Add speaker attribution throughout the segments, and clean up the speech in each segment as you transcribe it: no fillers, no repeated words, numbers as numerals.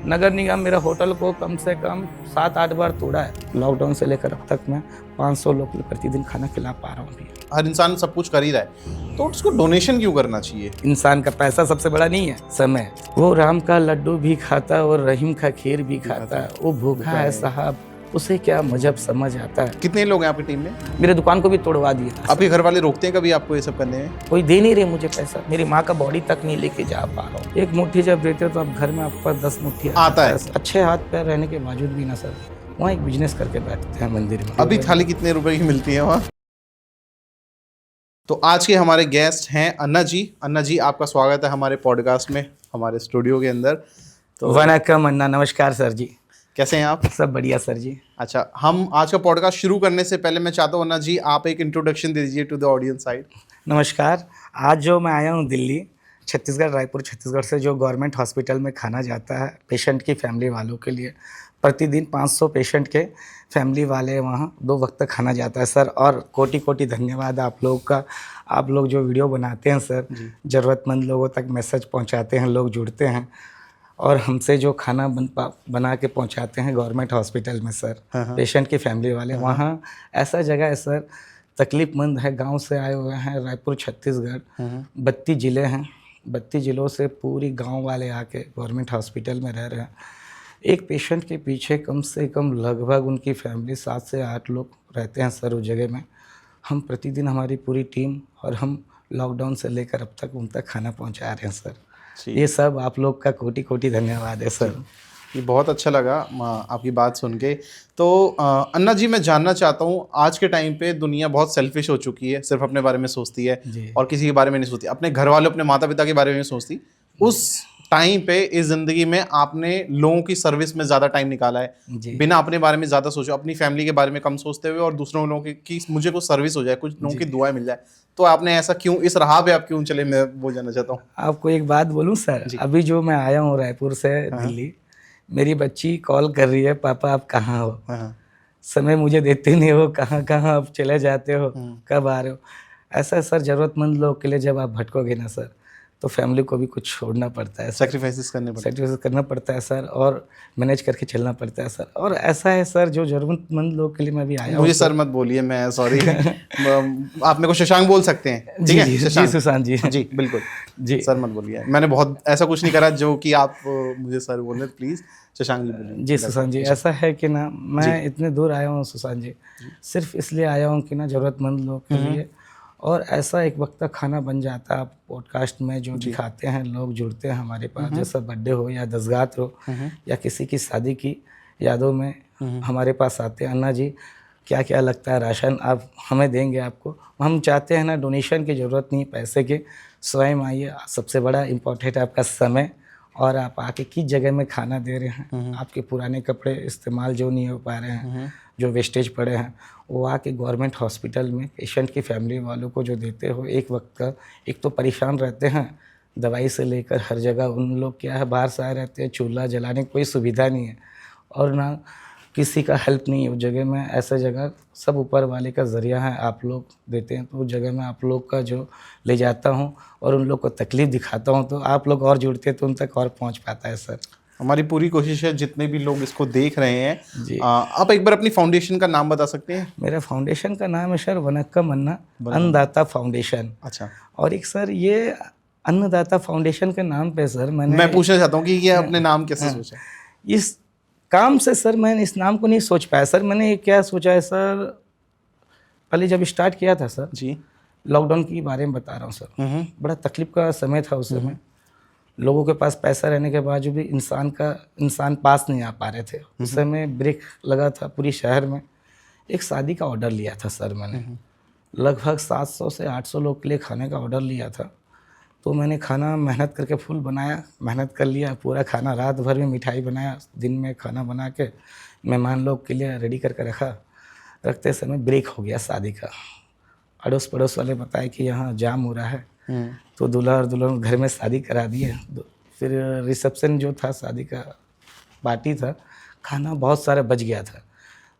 Speaker 1: नगर निगम मेरा होटल को कम से कम 7-8 बार तोड़ा है। लॉकडाउन से लेकर अब तक मैं 500 लोग को प्रतिदिन खाना खिला पा रहा हूँ अभी।
Speaker 2: हर इंसान सब कुछ कर ही रहा है, तो उसको डोनेशन क्यों करना चाहिए?
Speaker 1: इंसान का पैसा सबसे बड़ा नहीं है, समय। वो राम का लड्डू भी खाता और रहीम का खीर भी खाता, वो भूखा है साहब, उसे क्या मजहब समझ आता है।
Speaker 2: कितने लोग हैं आपकी टीम में?
Speaker 1: मेरे दुकान को भी तोड़वा दिया।
Speaker 2: आपके घर वाले रोकते हैं कभी आपको ये सब करने में?
Speaker 1: कोई दे नहीं रहे मुझे पैसा, मेरी माँ का बॉडी तक नहीं लेके जा पा रहा हूँ। एक मुट्ठी जब देते हो तो अब घर में आपके पास 10 मुट्ठी
Speaker 2: आता है।
Speaker 1: अच्छे हाथ पैर रहने के बावजूद भी ना सर, वहाँ एक बिजनेस करके बैठते हैं मंदिर में।
Speaker 2: अभी थाली कितने रुपए की मिलती है वहाँ? तो आज के हमारे गेस्ट हैं अन्ना जी। अन्ना जी, आपका स्वागत है हमारे पॉडकास्ट में, हमारे स्टूडियो के अंदर। तो
Speaker 1: वनक्कम अन्ना, नमस्कार सर जी।
Speaker 2: कैसे हैं आप?
Speaker 1: सब बढ़िया सर जी।
Speaker 2: अच्छा, हम आज का पॉडकास्ट शुरू करने से पहले मैं चाहता हूँ अन्ना जी आप एक इंट्रोडक्शन दे दीजिए टू द ऑडियंस साइड।
Speaker 1: नमस्कार। आज जो मैं आया हूँ दिल्ली, छत्तीसगढ़, रायपुर छत्तीसगढ़ से जो गवर्नमेंट हॉस्पिटल में खाना जाता है पेशेंट की फैमिली वालों के लिए, प्रतिदिन 500 पेशेंट के फैमिली वाले वहाँ 2 वक्त तक खाना जाता है सर। और कोटि कोटि धन्यवाद आप लोग का। आप लोग जो वीडियो बनाते हैं सर, ज़रूरतमंद लोगों तक मैसेज पहुँचाते हैं, लोग जुड़ते हैं और हमसे जो खाना बना के पहुँचाते हैं गवर्नमेंट हॉस्पिटल में सर, पेशेंट की फैमिली वाले। वहाँ ऐसा जगह है सर, तकलीफमंद है, गांव से आए हुए हैं, रायपुर छत्तीसगढ़ 32 ज़िले हैं, 32 ज़िलों से पूरी गांव वाले आके गवर्नमेंट हॉस्पिटल में रह रहे हैं। एक पेशेंट के पीछे कम से कम लगभग उनकी फैमिली 7 से 8 लोग रहते हैं सर उस जगह में। हम प्रतिदिन, हमारी पूरी टीम और हम लॉकडाउन से लेकर अब तक उन तक खाना पहुंचा रहे हैं सर। ये सब आप लोग का कोटि कोटि धन्यवाद है सर।
Speaker 2: ये बहुत अच्छा लगा आपकी बात सुन के। तो अन्ना जी, मैं जानना चाहता हूँ, आज के टाइम पे दुनिया बहुत सेल्फिश हो चुकी है, सिर्फ अपने बारे में सोचती है और किसी के बारे में नहीं सोचती, अपने घर वालों, अपने माता पिता के बारे में नहीं सोचती। उस टाइम पे, इस ज़िंदगी में आपने लोगों की सर्विस में ज़्यादा टाइम निकाला है, बिना अपने बारे में ज़्यादा सोचो, अपनी फैमिली के बारे में कम सोचते हुए और दूसरों लोगों की मुझे कुछ सर्विस हो जाए, कुछ लोगों की दुआएं मिल जाए। तो आपने ऐसा क्यों, इस राह पे आप क्यों चले, मैं वो जानना चाहता हूँ।
Speaker 1: आपको एक बात बोलूँ सर, अभी जो मैं आया हूँ रायपुर से दिल्ली, मेरी बच्ची कॉल कर रही है, पापा आप कहाँ हो? समय मुझे देते नहीं हो, कहाँ कहाँ आप चले जाते हो, कब आ रहे हो? ऐसा सर, ज़रूरतमंद लोग के लिए जब आप भटकोगे ना सर, तो फैमिली को भी कुछ छोड़ना पड़ता है,
Speaker 2: सेक्रीफाइसेस करना
Speaker 1: पड़ता है सर, और मैनेज करके चलना पड़ता है सर। और ऐसा है सर, जो ज़रूरतमंद लोग के लिए मैं भी आया हूँ।
Speaker 2: मुझे सर मत बोलिए, मैं सॉरी। आप मेरे को शशांक बोल सकते हैं, ठीक है?
Speaker 1: जी सुशांत जी,
Speaker 2: जी बिल्कुल
Speaker 1: जी,
Speaker 2: सर मत बोलिए। मैंने बहुत ऐसा कुछ नहीं करा जो कि आप मुझे सर बोले, प्लीज़ शशांक जी बोलिए।
Speaker 1: जी सुशांत जी, ऐसा है कि ना, मैं इतने दूर आया हूँ सुशांत जी, सिर्फ इसलिए आया हूँ कि ना ज़रूरतमंद लोग के लिए, और ऐसा एक वक्त तक खाना बन जाता है। आप पॉडकास्ट में जो दिखाते हैं, लोग जुड़ते हैं हमारे पास, जैसा बर्थडे हो या दसगात हो या किसी की शादी की यादों में हमारे पास आते हैं, अन्ना जी क्या क्या लगता है राशन आप हमें देंगे आपको। हम चाहते हैं ना, डोनेशन की ज़रूरत नहीं, पैसे की, स्वयं आइए। सबसे बड़ा इम्पोर्टेंट है आपका समय, और आप आके किस जगह में खाना दे रहे हैं। आपके पुराने कपड़े इस्तेमाल जो नहीं हो पा रहे हैं, जो वेस्टेज पड़े हैं, वो आके गवर्नमेंट हॉस्पिटल में पेशेंट की फैमिली वालों को जो देते हो एक वक्त का। एक तो परेशान रहते हैं दवाई से लेकर हर जगह, उन लोग क्या है, बाहर से आए रहते हैं, चूल्हा जलाने की कोई सुविधा नहीं है और ना किसी का हेल्प नहीं है उस जगह में। ऐसा जगह सब ऊपर वाले का ज़रिया है, आप लोग देते हैं, तो उस जगह में आप लोग का जो ले जाता हूँ और उन लोग को तकलीफ़ दिखाता हूँ, तो आप लोग और जुड़ते हैं तो उन तक और पहुँच पाता है सर।
Speaker 2: हमारी पूरी कोशिश है, जितने भी लोग इसको देख रहे हैं जी। आप एक बार अपनी फाउंडेशन का नाम बता सकते हैं?
Speaker 1: मेरा फाउंडेशन का नाम है सर वनक्कम अन्ना अन्नदाता फाउंडेशन।
Speaker 2: अच्छा।
Speaker 1: और एक सर, ये अन्नदाता फाउंडेशन के नाम पे सर
Speaker 2: मैं पूछना चाहता हूँ कि ये अपने नाम कैसे सोचा?
Speaker 1: इस काम से सर मैंने इस नाम को नहीं सोच पाया सर। मैंने क्या सोचा है सर, पहले जब स्टार्ट किया था सर जी, लॉकडाउन के बारे में बता रहा हूँ सर, बड़ा तकलीफ का समय था उस समय। लोगों के पास पैसा रहने के बावजूद भी इंसान पास नहीं आ पा रहे थे। उस समय ब्रेक लगा था पूरी शहर में। एक शादी का ऑर्डर लिया था सर मैंने, लगभग 700 से 800 लोग के लिए खाने का ऑर्डर लिया था। तो मैंने खाना मेहनत करके फुल बनाया, मेहनत कर लिया, पूरा खाना रात भर में मिठाई बनाया, दिन में खाना बना के मेहमान लोग के लिए रेडी करके रखा। रखते समय ब्रेक हो गया शादी का। अड़ोस पड़ोस वाले बताए कि यहाँ जाम हो रहा है, तो दूल्हा और दुल्हन घर में शादी करा दिए। फिर रिसेप्शन जो था, शादी का पार्टी था, खाना बहुत सारा बच गया था।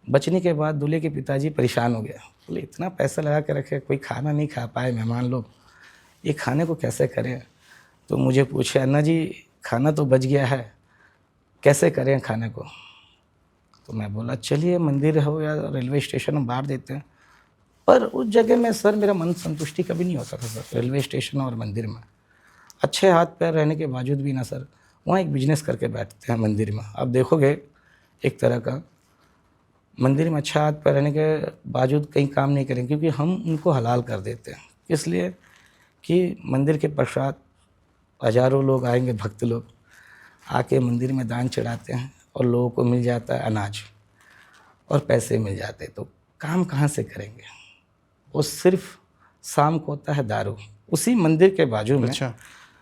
Speaker 1: बचने के बाद दूल्हे के पिताजी परेशान हो गया, बोले इतना पैसा लगा के रखे, कोई खाना नहीं खा पाए मेहमान लोग, ये खाने को कैसे करें। तो मुझे पूछे, अन्ना जी खाना तो बच गया है, कैसे करें खाने को। तो मैं बोला चलिए मंदिर हो या रेलवे स्टेशन में बांट देते हैं। पर उस जगह में सर मेरा मन संतुष्टि कभी नहीं होता था सर, रेलवे स्टेशन और मंदिर में। अच्छे हाथ पैर रहने के बावजूद भी ना सर, वहाँ एक बिजनेस करके बैठते हैं मंदिर में। आप देखोगे एक तरह का मंदिर में अच्छा हाथ पैर रहने के बावजूद कहीं काम नहीं करेंगे, क्योंकि हम उनको हलाल कर देते हैं। इसलिए कि मंदिर के प्रसाद हज़ारों लोग आएंगे, भक्त लोग आके मंदिर में दान चढ़ाते हैं और लोगों को मिल जाता है अनाज और पैसे मिल जाते हैं। तो काम कहाँ से करेंगे। वो सिर्फ शाम को होता है दारू, उसी मंदिर के बाजू में।
Speaker 2: अच्छा,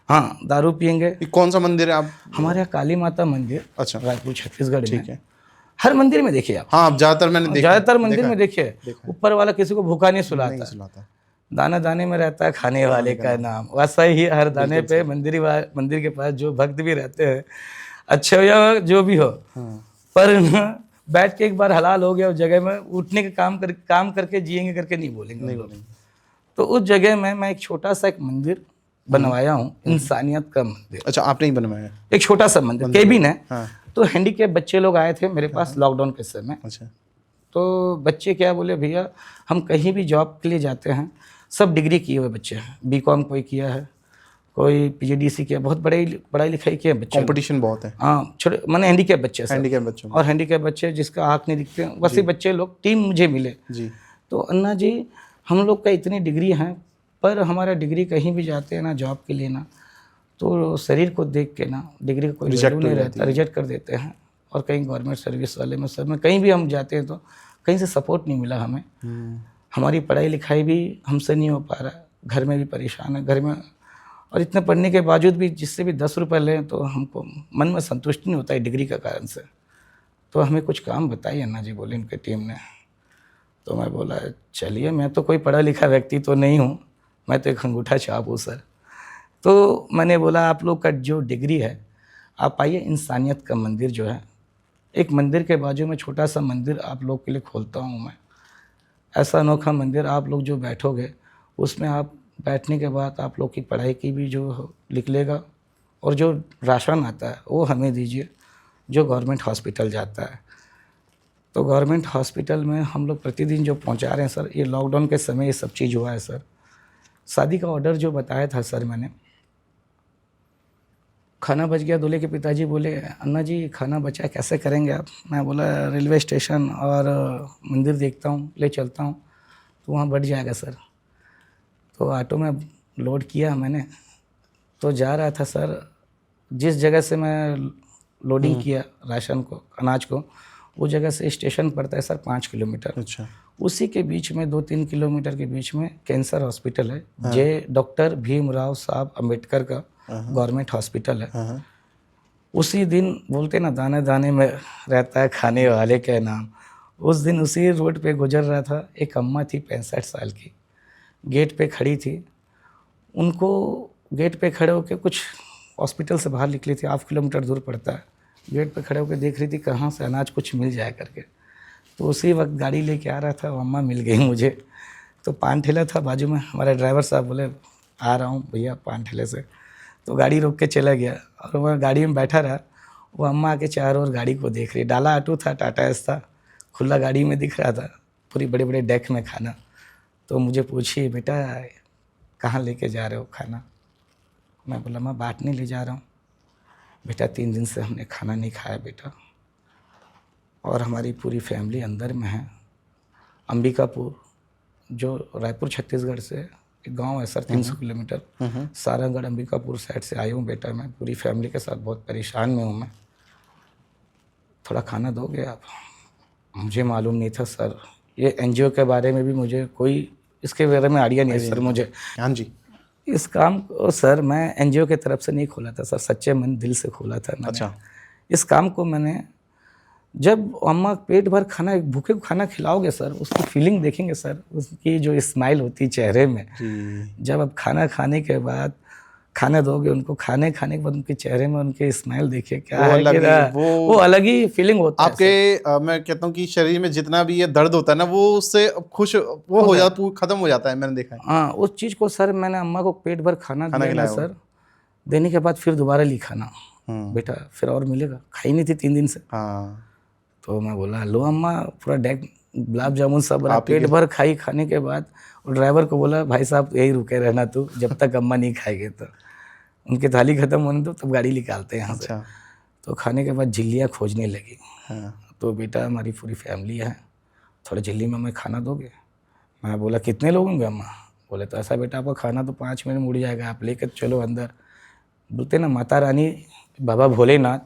Speaker 1: हाँ, दारू पियेंगे।
Speaker 2: ये कौन सा मंदिर है आप?
Speaker 1: हमारे यहाँ काली माता मंदिर,
Speaker 2: अच्छा,
Speaker 1: रायपुर छत्तीसगढ़
Speaker 2: ठीक
Speaker 1: में।
Speaker 2: है।
Speaker 1: हर मंदिर में देखिए आप,
Speaker 2: हाँ, ज़्यादातर मैंने देखा,
Speaker 1: ज़्यादातर मंदिर में देखिए
Speaker 2: देखा है।
Speaker 1: ऊपर वाला किसी को भूखा नहीं
Speaker 2: नहीं
Speaker 1: सुलाता,
Speaker 2: सुनाता।
Speaker 1: दाना दाने में रहता है खाने वाले का नाम। वैसा ही हर दाने पे मंदिर के पास जो भक्त भी रहते हैं, अच्छे हो या जो भी हो,
Speaker 2: हाँ,
Speaker 1: पर न बैठ के एक बार हलाल हो गया उस जगह में, उठने के काम करके जिएंगे करके नहीं बोलेंगे
Speaker 2: नहीं
Speaker 1: हम लोग।
Speaker 2: बोलेंगे।
Speaker 1: तो उस जगह में मैं एक छोटा सा एक मंदिर बनवाया हूँ, इंसानियत का मंदिर।
Speaker 2: अच्छा, आपने ही बनवाया?
Speaker 1: एक छोटा सा मंदिर, केबिन है।
Speaker 2: हाँ,
Speaker 1: तो हैंडीकैप बच्चे लोग आए थे मेरे पास लॉकडाउन के समय।
Speaker 2: अच्छा,
Speaker 1: तो बच्चे क्या बोले, भैया हम कहीं भी जॉब के लिए जाते हैं, सब डिग्री किए हुए बच्चे हैं, बीकॉम कोई किया है, कोई पीजीडीसी किया, बहुत पढ़ाई लिखाई किए बच्चे।
Speaker 2: कंपटीशन बहुत है।
Speaker 1: हाँ, छोटे मैंने हैंडीकैप बच्चे,
Speaker 2: हैंडीकैप बच्चों में।
Speaker 1: और हैंडीकैप बच्चे जिसका आँख नहीं दिखते, वैसे बच्चे लोग टीम मुझे मिले।
Speaker 2: जी,
Speaker 1: तो अन्ना जी हम लोग का इतनी डिग्री हैं, पर हमारा डिग्री कहीं भी जाते हैं ना जॉब के लिए ना, तो शरीर को देख के ना डिग्री का कोई वैल्यू नहीं रहता, रिजेक्ट कर देते हैं। और कहीं गवर्नमेंट सर्विस वाले में सब में कहीं भी हम जाते हैं तो कहीं से सपोर्ट नहीं मिला हमें। हमारी पढ़ाई लिखाई भी हमसे नहीं हो पा रहा, घर में भी परेशान है, घर में। और इतने पढ़ने के बावजूद भी जिससे भी 10 रुपये लें तो हमको मन में संतुष्टि नहीं होता है डिग्री का कारण से। तो हमें कुछ काम बताइए अन्ना जी, बोले उनके टीम ने। तो मैं बोला चलिए, मैं तो कोई पढ़ा लिखा व्यक्ति तो नहीं हूँ, मैं तो एक अंगूठा छाप हूँ सर। तो मैंने बोला आप लोग का जो डिग्री है, आप आइए इंसानियत का मंदिर जो है, एक मंदिर के बाजू में छोटा सा मंदिर आप लोग के लिए खोलता हूँ मैं। ऐसा अनोखा मंदिर, आप लोग जो बैठोगे उसमें आप बैठने के बाद आप लोग की पढ़ाई की भी जो लिख लेगा, और जो राशन आता है वो हमें दीजिए, जो गवर्नमेंट हॉस्पिटल जाता है। तो गवर्नमेंट हॉस्पिटल में हम लोग प्रतिदिन जो पहुंचा रहे हैं सर, ये लॉकडाउन के समय ये सब चीज़ हुआ है सर। शादी का ऑर्डर जो बताया था सर मैंने, खाना बच गया। दूल्हे के पिताजी बोले अन्ना जी खाना बचा कैसे करेंगे आप। मैं बोला रेलवे स्टेशन और मंदिर देखता हूँ, ले चलता हूँ, तो वहाँ बढ़ जाएगा सर। तो ऑटो में लोड किया मैंने, तो जा रहा था सर, जिस जगह से मैं लोडिंग किया राशन को, अनाज को, वो जगह से स्टेशन पड़ता है सर 5 किलोमीटर।
Speaker 2: अच्छा,
Speaker 1: उसी के बीच में 2-3 किलोमीटर के बीच में कैंसर हॉस्पिटल है, जे डॉक्टर भीमराव साहब अम्बेडकर का गवर्नमेंट हॉस्पिटल है।
Speaker 2: हाँ,
Speaker 1: उसी दिन बोलते ना दाने दाने में रहता है खाने वाले का नाम। उस दिन उसी रोड पे गुजर रहा था, एक अम्मा थी 65 साल की, गेट पे खड़ी थी। उनको गेट पे खड़े होकर कुछ हॉस्पिटल से बाहर निकली थी, 1/2 किलोमीटर दूर पड़ता है। गेट पे खड़े होकर देख रही थी कहाँ से अनाज कुछ मिल जाए करके। तो उसी वक्त गाड़ी लेके आ रहा था, वो अम्मा मिल गई मुझे। तो पान ठेला था बाजू में, हमारे ड्राइवर साहब बोले आ रहा हूँ भैया पान ठेले से। तो गाड़ी रोक के चला गया और मैं गाड़ी में बैठा रहा। वो अम्मा आके चारों ओर गाड़ी को देख रही, डाला ऑटो था, टाटा एस था, खुला गाड़ी में दिख रहा था, पूरी बड़े बड़े डेक में खाना। तो मुझे पूछिए बेटा कहाँ लेके जा रहे हो खाना। मैं बोला मैं बांटने ले जा रहा हूँ। बेटा 3 दिन से हमने खाना नहीं खाया बेटा, और हमारी पूरी फैमिली अंदर में है। अंबिकापुर जो रायपुर छत्तीसगढ़ से एक गांव है sir, 300 kilometre, Sarangarh Ambikapur side से आया हूँ बेटा। मैं पूरी फैमिली के साथ बहुत परेशान में हूँ मैं, थोड़ा खाना दोगे आप। मुझे मालूम नहीं था सर, ये एनजीओ के बारे में भी मुझे कोई इसके बारे में आइडिया नहीं है सर मुझे।
Speaker 2: हाँ जी,
Speaker 1: इस काम को सर मैं एनजीओ की तरफ से नहीं खोला था सर, सच्चे मन दिल से खोला था मैंने।
Speaker 2: अच्छा,
Speaker 1: इस काम को मैंने, जब अम्मा पेट भर खाना, भूखे को खाना खिलाओगे सर, उसकी फीलिंग देखेंगे सर, उसकी जो स्माइल होती है चेहरे में, जब आप खाना खाने के बाद खाने दोगे उनको, खाने के बाद उनके चेहरे में उनके स्माइल देखिए, क्या है कि वो अलग ही फीलिंग होता है
Speaker 2: आपके। मैं कहता हूँ कि शरीर में जितना भी ये दर्द होता है ना, वो उससे खुश वो हो जाता, खत्म हो जाता है, मैंने देखा है।
Speaker 1: हाँ, उस चीज़ को सर मैंने अम्मा को पेट भर खाना दिया ना सर, देने के बाद फिर दोबारा ली खाना, बेटा फिर और मिलेगा, खाई नहीं थी 3 दिन से।
Speaker 2: हाँ
Speaker 1: तो मैं बोला लो अम्मा, पूरा डेक गुलाब जामुन सब बना,
Speaker 2: आप ही
Speaker 1: पेट भर खाई। खाने के बाद और ड्राइवर को बोला भाई साहब यही रुके रहना तू, जब तक अम्मा नहीं खाएगी। तो उनकी थाली खत्म होने दो तब गाड़ी निकालते हैं यहाँ से।
Speaker 2: अच्छा
Speaker 1: तो खाने के बाद झिल्लियाँ खोजने लगी।
Speaker 2: हाँ
Speaker 1: तो बेटा हमारी पूरी फैमिली है, थोड़ा झिल्ली में हमें खाना दोगे? मैं बोला कितने लोग होंगे अम्मा? बोले तो ऐसा बेटा आपका खाना तो 5 मिनट में उड़ जाएगा, आप लेकर चलो अंदर। बोलते ना माता रानी बाबा भोलेनाथ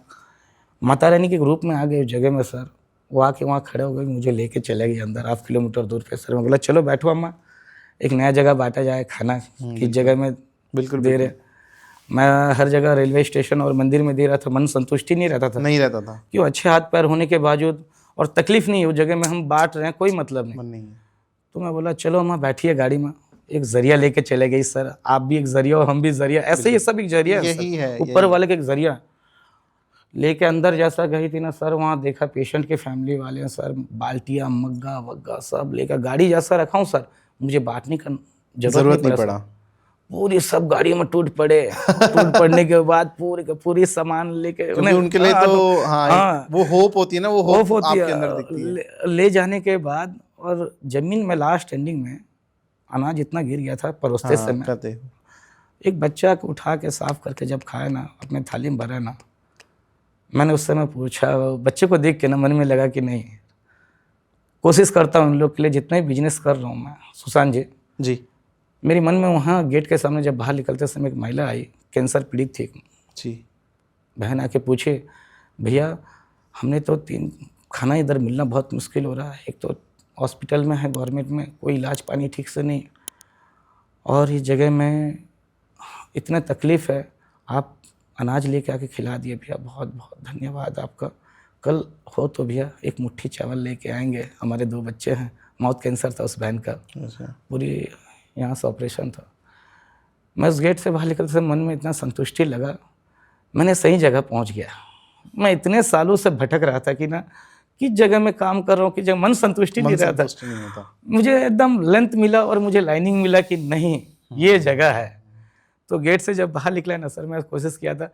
Speaker 1: माता रानी के ग्रुप में आ गए उस जगह में सर। वो आके वहाँ खड़े हो गए, मुझे लेके चले गए अंदर 1/2 किलोमीटर दूर पे। सर मैं बोला चलो बैठो अम्मा, एक नया जगह बांटा जाए खाना, किस जगह में
Speaker 2: बिल्कुल
Speaker 1: दे रहे। मैं हर जगह रेलवे स्टेशन और मंदिर में दे रहा था, मन संतुष्टि नहीं रहता था।
Speaker 2: नहीं रहता था,
Speaker 1: क्यों, अच्छे हाथ पैर होने के बावजूद और तकलीफ नहीं है, उस जगह में हम बांट रहे हैं, कोई मतलब नहीं।
Speaker 2: मन नहीं है।
Speaker 1: तो मैं बोला चलो अम्मा बैठिए गाड़ी में, एक जरिया लेके चले गई सर। आप भी एक जरिया और हम भी जरिया, ऐसे ही सब एक जरिया
Speaker 2: यही है,
Speaker 1: ऊपर वाले का एक जरिया लेके अंदर जैसा गई थी ना सर, वहाँ देखा पेशेंट के फैमिली वाले हैं सर, बाल्टियाँ मग्गा वग्गा सब लेकर गाड़ी जैसा रखा हूँ सर, मुझे बांटने का
Speaker 2: जरूरत नहीं पड़ा।
Speaker 1: पूरी सब गाड़ियों में टूट पड़े। टूट पड़ने के बाद पूरी सामान लेके
Speaker 2: क्योंकि उनके लिए तो हाँ वो होप होती है ना, वो होप
Speaker 1: होती
Speaker 2: आपके अंदर दिखती है।
Speaker 1: ले जाने के बाद और जमीन में लास्ट एंडिंग में अनाज इतना गिर गया था परोसते समय।
Speaker 2: कहते
Speaker 1: एक बच्चा को उठा के साफ करके जब खाया ना, अपने थाली में भरा ना, मैंने उस समय पूछा, बच्चे को देख के ना मन में लगा कि नहीं, कोशिश करता हूँ उन लोग के लिए जितना ही बिजनेस कर रहा हूँ मैं। सुशांत जी
Speaker 2: जी
Speaker 1: मेरे मन में वहाँ गेट के सामने जब बाहर निकलते समय एक महिला आई, कैंसर पीड़ित थी
Speaker 2: जी।
Speaker 1: बहन आके पूछे भैया हमने तो 3 खाना इधर मिलना बहुत मुश्किल हो रहा है, एक तो हॉस्पिटल में है गवर्नमेंट में, कोई इलाज पानी ठीक से नहीं, और इस जगह में इतना तकलीफ़ है, आप अनाज लेके आके खिला दिए भैया, बहुत बहुत धन्यवाद आपका। कल हो तो भैया एक मुट्ठी चावल लेके आएंगे, हमारे 2 बच्चे हैं, माउथ कैंसर था उस बहन का,
Speaker 2: अच्छा
Speaker 1: पूरी यहाँ से ऑपरेशन था। मैं उस गेट से बाहर निकलते समय मन में इतना संतुष्टि लगा, मैंने सही जगह पहुँच गया। मैं इतने सालों से भटक रहा था कि ना किस जगह में काम कर रहा हूँ, किस जगह मन संतुष्टि नहीं रहा था। मुझे एकदम लेंथ मिला और मुझे लाइनिंग मिला कि नहीं ये जगह है। तो गेट से जब बाहर निकला ना सर, मैं कोशिश किया था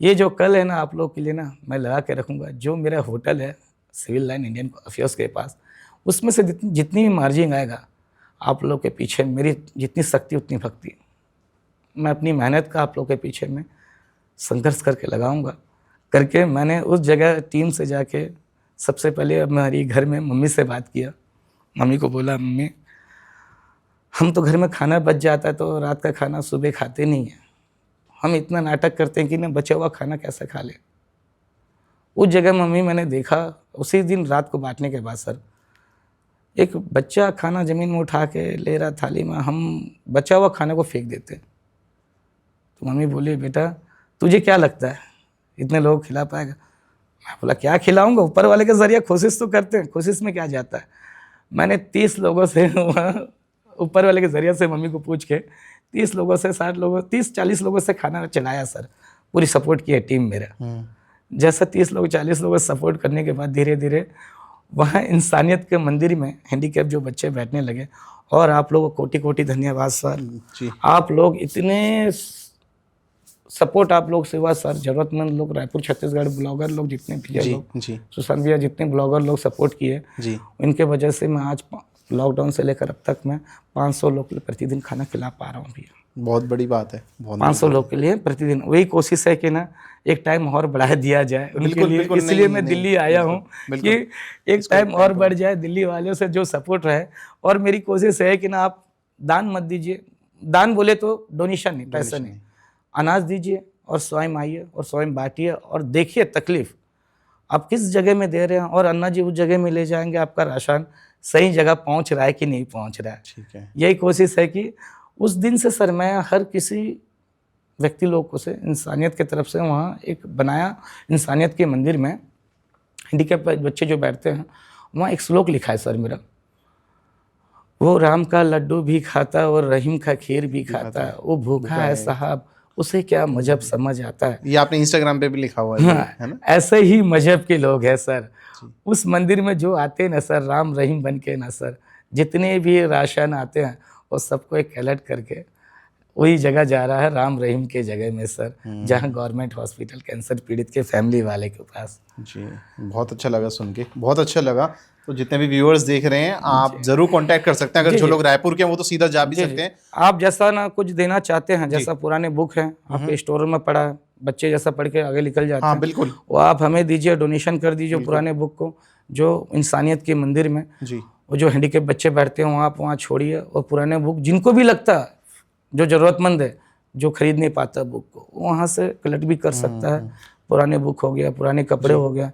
Speaker 1: ये जो कल है ना आप लोग के लिए ना मैं लगा के रखूँगा, जो मेरा होटल है सिविल लाइन इंडियन अफेयर्स के पास, उसमें से जितनी भी मार्जिन आएगा आप लोग के पीछे मेरी जितनी शक्ति उतनी भक्ति, मैं अपनी मेहनत का आप लोग के पीछे में संघर्ष करके लगाऊंगा करके। मैंने उस जगह टीम से जाके सबसे पहले हमारी घर में मम्मी से बात किया। मम्मी को बोला मम्मी हम तो घर में खाना बच जाता है तो रात का खाना सुबह खाते नहीं हैं, हम इतना नाटक करते हैं कि ना बचा हुआ खाना कैसे खा ले। उस जगह मम्मी मैंने देखा उसी दिन रात को बांटने के बाद सर, एक बच्चा खाना ज़मीन में उठा के ले रहा थाली में, हम बचा हुआ खाने को फेंक देते। तो मम्मी बोली बेटा तुझे क्या लगता है इतने लोग खिला पाएगा? मैं बोला क्या खिलाऊंगा, ऊपर वाले के ज़रिए कोशिश तो करते हैं, कोशिश में क्या जाता है। मैंने 30 लोगों से ऊपर वाले के ज़रिए से मम्मी को पूछ के 30 लोगों से 60 लोगों 30-40 लोगों से खाना चलाया सर, पूरी सपोर्ट की है टीम मेरा। जैसा 30 लोग 40 लोगों से सपोर्ट करने के बाद धीरे धीरे वहाँ इंसानियत के मंदिर में हैंडीकैप जो बच्चे बैठने लगे। और आप लोगों को कोटि कोटि धन्यवाद सर
Speaker 2: जी।
Speaker 1: आप लोग इतने सपोर्ट आप लोग से हुआ सर, ज़रूरतमंद लोग रायपुर छत्तीसगढ़ ब्लॉगर लोग जितने भैया लोग
Speaker 2: जी
Speaker 1: सुशांत भैया जितने ब्लॉगर लोग सपोर्ट किए
Speaker 2: जी,
Speaker 1: इनके वजह से मैं आज लॉकडाउन से लेकर अब तक मैं 500 लोग के लिए प्रतिदिन खाना खिला पा रहा हूँ भैया।
Speaker 2: बहुत बड़ी बात है, बहुत
Speaker 1: 500 लोग के लिए प्रतिदिन। वही कोशिश है कि ना एक टाइम और बढ़ा दिया जाए उनके लिए, इसलिए मैं दिल्ली आया हूँ कि एक टाइम और बढ़ जाए, दिल्ली वालों से जो सपोर्ट रहे। और मेरी कोशिश है कि ना आप दान मत दीजिए, दान बोले तो डोनेशन नहीं, पैसा नहीं, अनाज दीजिए और स्वयं आइए और स्वयं बांटिए और देखिए तकलीफ आप किस जगह में दे रहे हैं और अन्ना जी उस जगह में ले जाएंगे, आपका राशन सही जगह पहुंच रहा है कि नहीं पहुंच रहा है।
Speaker 2: ठीक है,
Speaker 1: यही कोशिश है कि उस दिन से सर मैं हर किसी व्यक्ति लोगों से इंसानियत की तरफ से वहाँ एक बनाया, इंसानियत के मंदिर में हैंडीकैप बच्चे जो बैठते हैं वहाँ एक श्लोक लिखा है सर मेरा, वो राम का लड्डू भी खाता और रहीम का खीर भी खाता, वो भूखा है साहब उसे क्या मजहब समझ आता है।
Speaker 2: ये आपने इंस्टाग्राम पे भी लिखा हुआ है,
Speaker 1: हाँ,
Speaker 2: है ना?
Speaker 1: ऐसे ही मजहब के लोग हैं सर। उस मंदिर में जो आते हैं ना सर, राम रहीम बन के ना सर, जितने भी राशन आते हैं वो सबको एक अलर्ट करके वही जगह जा रहा है, राम रहीम के जगह में सर, जहाँ गवर्नमेंट हॉस्पिटल कैंसर पीड़ित के फैमिली वाले के पास।
Speaker 2: जी, बहुत अच्छा लगा सुन के, बहुत अच्छा लगा। तो जितने भी व्यूअर्स देख रहे हैं, आप जरूर कांटेक्ट कर सकते हैं। अगर जो लोग रायपुर के हैं वो तो सीधा जा भी सकते हैं।
Speaker 1: आप जैसा ना कुछ देना चाहते हैं, जैसा पुराने बुक है आपके स्टोर में पड़ा है, बच्चे जैसा पढ़ के आगे निकल जाते हैं,
Speaker 2: बिल्कुल,
Speaker 1: वो आप हमें दीजिए, डोनेशन कर दीजिए पुराने बुक को, जो इंसानियत के मंदिर में
Speaker 2: जी,
Speaker 1: वो जो हैंडीकेप बच्चे बैठते हैं वहाँ आप वहाँ छोड़िए, और पुराने बुक जिनको भी लगता है, जो ज़रूरतमंद है, जो खरीद नहीं पाता बुक को, वहाँ से कलेक्ट भी कर सकता है। पुराने बुक हो गया, पुराने कपड़े हो गया,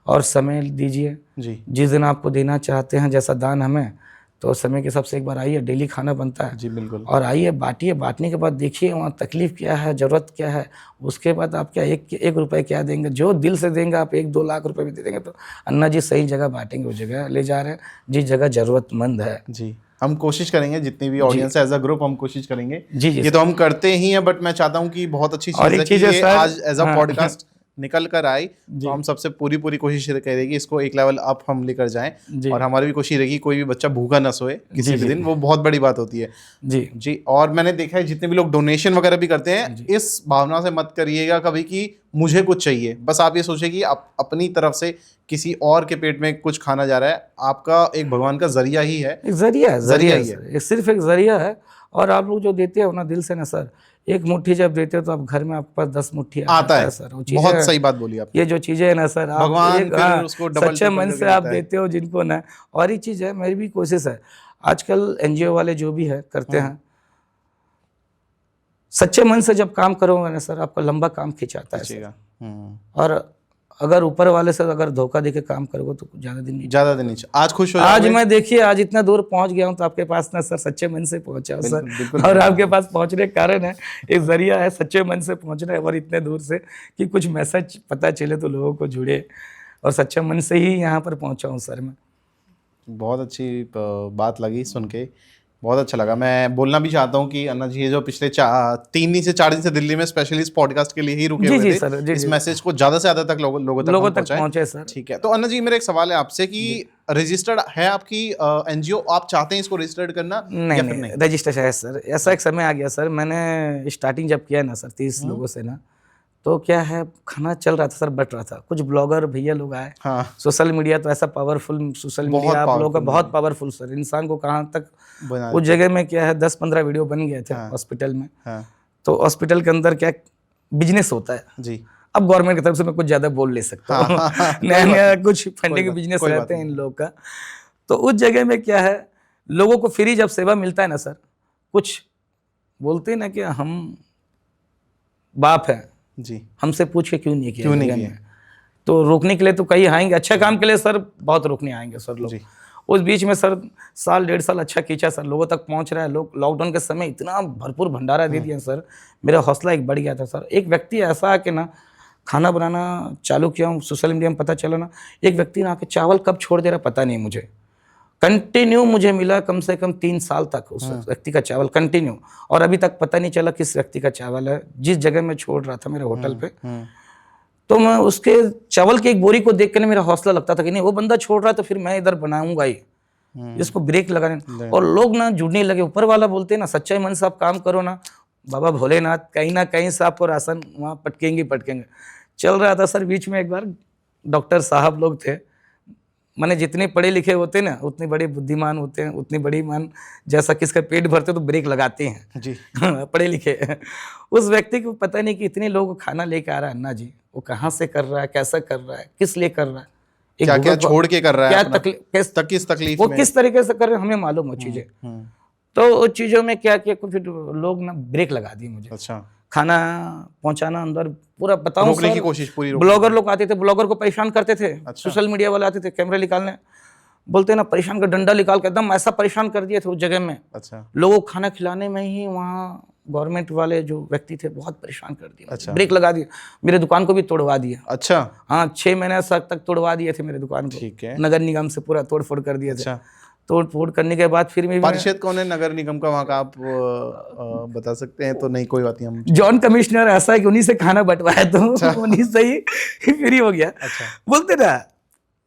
Speaker 1: और समय दीजिए
Speaker 2: जी,
Speaker 1: जिस दिन आपको देना चाहते हैं जैसा दान हमें, तो समय के हिसाब से एक बार आइए, डेली खाना बनता है
Speaker 2: जी, बिल्कुल,
Speaker 1: और आइए बांटिए। बांटने के बाद देखिए वहाँ तकलीफ क्या है, ज़रूरत क्या है, उसके बाद आप क्या एक रुपये क्या देंगे, जो दिल से देंगे आप 1-2 लाख रुपए भी दे देंगे, तो अन्ना जी सही जगह बांटेंगे, वो जगह ले जा रहे हैं जिस जगह ज़रूरतमंद है।
Speaker 2: जी, हम कोशिश करेंगे, जितनी भी ऑडियंस है एज अ ग्रुप हम कोशिश करेंगे।
Speaker 1: जी
Speaker 2: ये तो हम करते ही हैं, बट मैं चाहता हूँ कि बहुत अच्छी
Speaker 1: और
Speaker 2: चीज़ है
Speaker 1: एक
Speaker 2: कि
Speaker 1: चीज़ है
Speaker 2: ये
Speaker 1: सर,
Speaker 2: आज एज अ
Speaker 1: हाँ,
Speaker 2: पॉडकास्ट निकल कर आई, तो हम सबसे पूरी कोशिश करेंगे इसको एक लेवल अप हम लेकर जाएं, और हमारी भी कोशिश रहेगी कोई भी बच्चा भूखा ना सोए किसी भी दिन, वो बहुत बड़ी बात होती है।
Speaker 1: जी
Speaker 2: जी, और मैंने देखा है जितने भी लोग डोनेशन वगैरह भी करते हैं, इस भावना से मत करिएगा कभी कि मुझे कुछ चाहिए। बस आप ये सोचिए कि आप अपनी तरफ से किसी और के पेट में कुछ खाना जा रहा है, आपका एक भगवान का जरिया ही है,
Speaker 1: एक जरिया
Speaker 2: ही है।
Speaker 1: ये सिर्फ एक जरिया है। और आप लोग जो देते हो ना दिल से ना सर, एक मुट्ठी जब देते हो तो आप घर में आपके पास 10 मुट्ठी आता है सर। वो
Speaker 2: बहुत सही बात बोली आप।
Speaker 1: ये जो चीज़ें है ना सर, आप
Speaker 2: भगवान
Speaker 1: एक
Speaker 2: फिर उसको डबल
Speaker 1: सच्चे मन से आप देते हो जिनको ना। और ये चीज़ है, मेरी भी कोशिश है, आजकल एनजीओ वाले जो भी है करते हैं, सच्चे मन से जब काम करोगे ना सर, आपका लंबा काम खिंचाता है। और अगर ऊपर वाले से अगर धोखा देके काम करोगे तो ज़्यादा दिन नहीं। आज खुश हो, आज मैं देखिए आज इतना दूर पहुंच गया हूं तो आपके पास ना सर सच्चे मन से पहुंचा हूं सर। और आपके पास पहुंचने का कारण है, एक जरिया है सच्चे मन से पहुंचना है, और इतने दूर से कि कुछ मैसेज पता चले तो लोगों को जुड़े, और सच्चे मन से ही यहाँ पर पहुँचा हूँ सर मैं।
Speaker 2: बहुत अच्छी बात लगी सुन के, बहुत अच्छा लगा। मैं बोलना भी चाहता हूँ कि अन्ना जी ये जो पिछले 3 से 4 दिन से दिल्ली में स्पेशली इस पॉडकास्ट के लिए ही रुके हुए थे,
Speaker 1: सर,
Speaker 2: इस मैसेज को ज़्यादा से ज़्यादा तक लोगों तक
Speaker 1: पहुंचे सर।
Speaker 2: ठीक है, तो अन्ना जी मेरा एक सवाल है आपसे कि रजिस्टर्ड है आपकी एनजीओ, आप चाहते हैं इसको रजिस्टर्ड करना?
Speaker 1: नहीं, रजिस्टर्ड है सर। ऐसा एक समय आ गया सर, मैंने स्टार्टिंग जब किया ना सर 30 लोगों से ना, तो क्या है खाना चल रहा था सर, बट रहा था। कुछ ब्लॉगर भैया लोग आए, सोशल मीडिया तो ऐसा पावरफुल, सोशल मीडिया आप लोगों का बहुत पावरफुल सर, इंसान को कहाँ तक उस जगह में क्या है 10-15 वीडियो बन गए थे हॉस्पिटल में। तो हॉस्पिटल के अंदर क्या बिजनेस होता है जी। अब गवर्नमेंट की तरफ से मैं कुछ ज़्यादा बोल नहीं सकता, नया कुछ फंडिंग बिजनेस रहते हैं इन लोग का। तो उस जगह में क्या है, लोगों को फ्री जब सेवा मिलता है ना सर, कुछ बोलते हैं ना कि हम बाप हैं जी, हमसे पूछ के क्यों नहीं किया। तो रोकने के लिए तो कई आएंगे, अच्छे काम के लिए सर बहुत रोकने आएंगे सर लोग। उस बीच में सर 1-1.5 साल अच्छा खींचा सर, लोगों तक पहुंच रहा है। लोग लॉकडाउन के समय इतना भरपूर भंडारा दे दिया सर, मेरा हौसला एक बढ़ गया था सर। एक व्यक्ति ऐसा है कि ना खाना बनाना चालू किया हूँ, सोशल मीडिया में पता चला ना, एक व्यक्ति ना आके चावल कब छोड़ दे रहा पता नहीं मुझे, कंटिन्यू मुझे मिला कम से कम 3 साल तक उस व्यक्ति का चावल कंटिन्यू, और अभी तक पता नहीं चला किस व्यक्ति का चावल है। जिस जगह मैं छोड़ रहा था मेरे होटल पे, तो मैं उसके चावल की एक बोरी को देख कर मेरा हौसला लगता था कि नहीं वो बंदा छोड़ रहा है तो फिर मैं इधर बनाऊंगा ही, जिसको ब्रेक लगाने। और लोग ना जुड़ने लगे, ऊपर वाला बोलते हैं ना सच्चाई मन से आप काम करो ना, बाबा भोलेनाथ कहीं ना कहीं से आपको राशन वहाँ पटकेंगे। चल रहा था सर, बीच में एक बार डॉक्टर साहब लोग थे, माने जितने पढ़े लिखे होते हैं ना उतने बड़े बुद्धिमान होते हैं, उतनी बड़ी मान जैसा किसका पेट भरते तो ब्रेक लगाते हैं जी। पढ़े लिखे उस व्यक्ति को पता नहीं कि इतने लोगों को खाना लेके आ रहा है अन्ना जी, वो कहाँ से कर रहा है, कैसा कर रहा है, किस लिए कर रहा है,
Speaker 2: क्या छोड़ के कर रहा है,
Speaker 1: क्या किस तकलीफ वो किस तरीके से कर रहे हैं हमें मालूम हो चीजें। तो उस चीजों में क्या किया, फिर लोग ना ब्रेक लगा दिए मुझे। अच्छा, खाना पहुंचाना अंदर पूरा बताऊं
Speaker 2: रोकने की कोशिश पूरी।
Speaker 1: ब्लॉगर लोग आते थे, ब्लॉगर को परेशान करते थे। अच्छा। सोशल मीडिया वाले आते थे कैमरा निकालने, बोलते ना परेशान कर, डंडा निकाल के एकदम ऐसा परेशान कर दिए थे उस जगह में। अच्छा। लोगों को खाना खिलाने में ही वहाँ गवर्नमेंट वाले जो व्यक्ति थे बहुत परेशान कर दिया। अच्छा। ब्रेक लगा दिया, मेरे दुकान को भी तोड़वा दिया। अच्छा। हाँ, 6 महीने तक तोड़वा दिए थे मेरे दुकान को। ठीक है। नगर निगम से पूरा तोड़ फोड़ कर दिया था। तोड़ फोड़ करने के बाद फिर मैं
Speaker 2: परिषद कौन है नगर निगम का वहाँ का, आप बता सकते हैं? तो नहीं कोई बात नहीं, हम
Speaker 1: जॉन कमिश्नर ऐसा है कि उन्हीं से खाना बंटवाया तो उन्हीं से ही फ्री हो गया। अच्छा। बोलते ना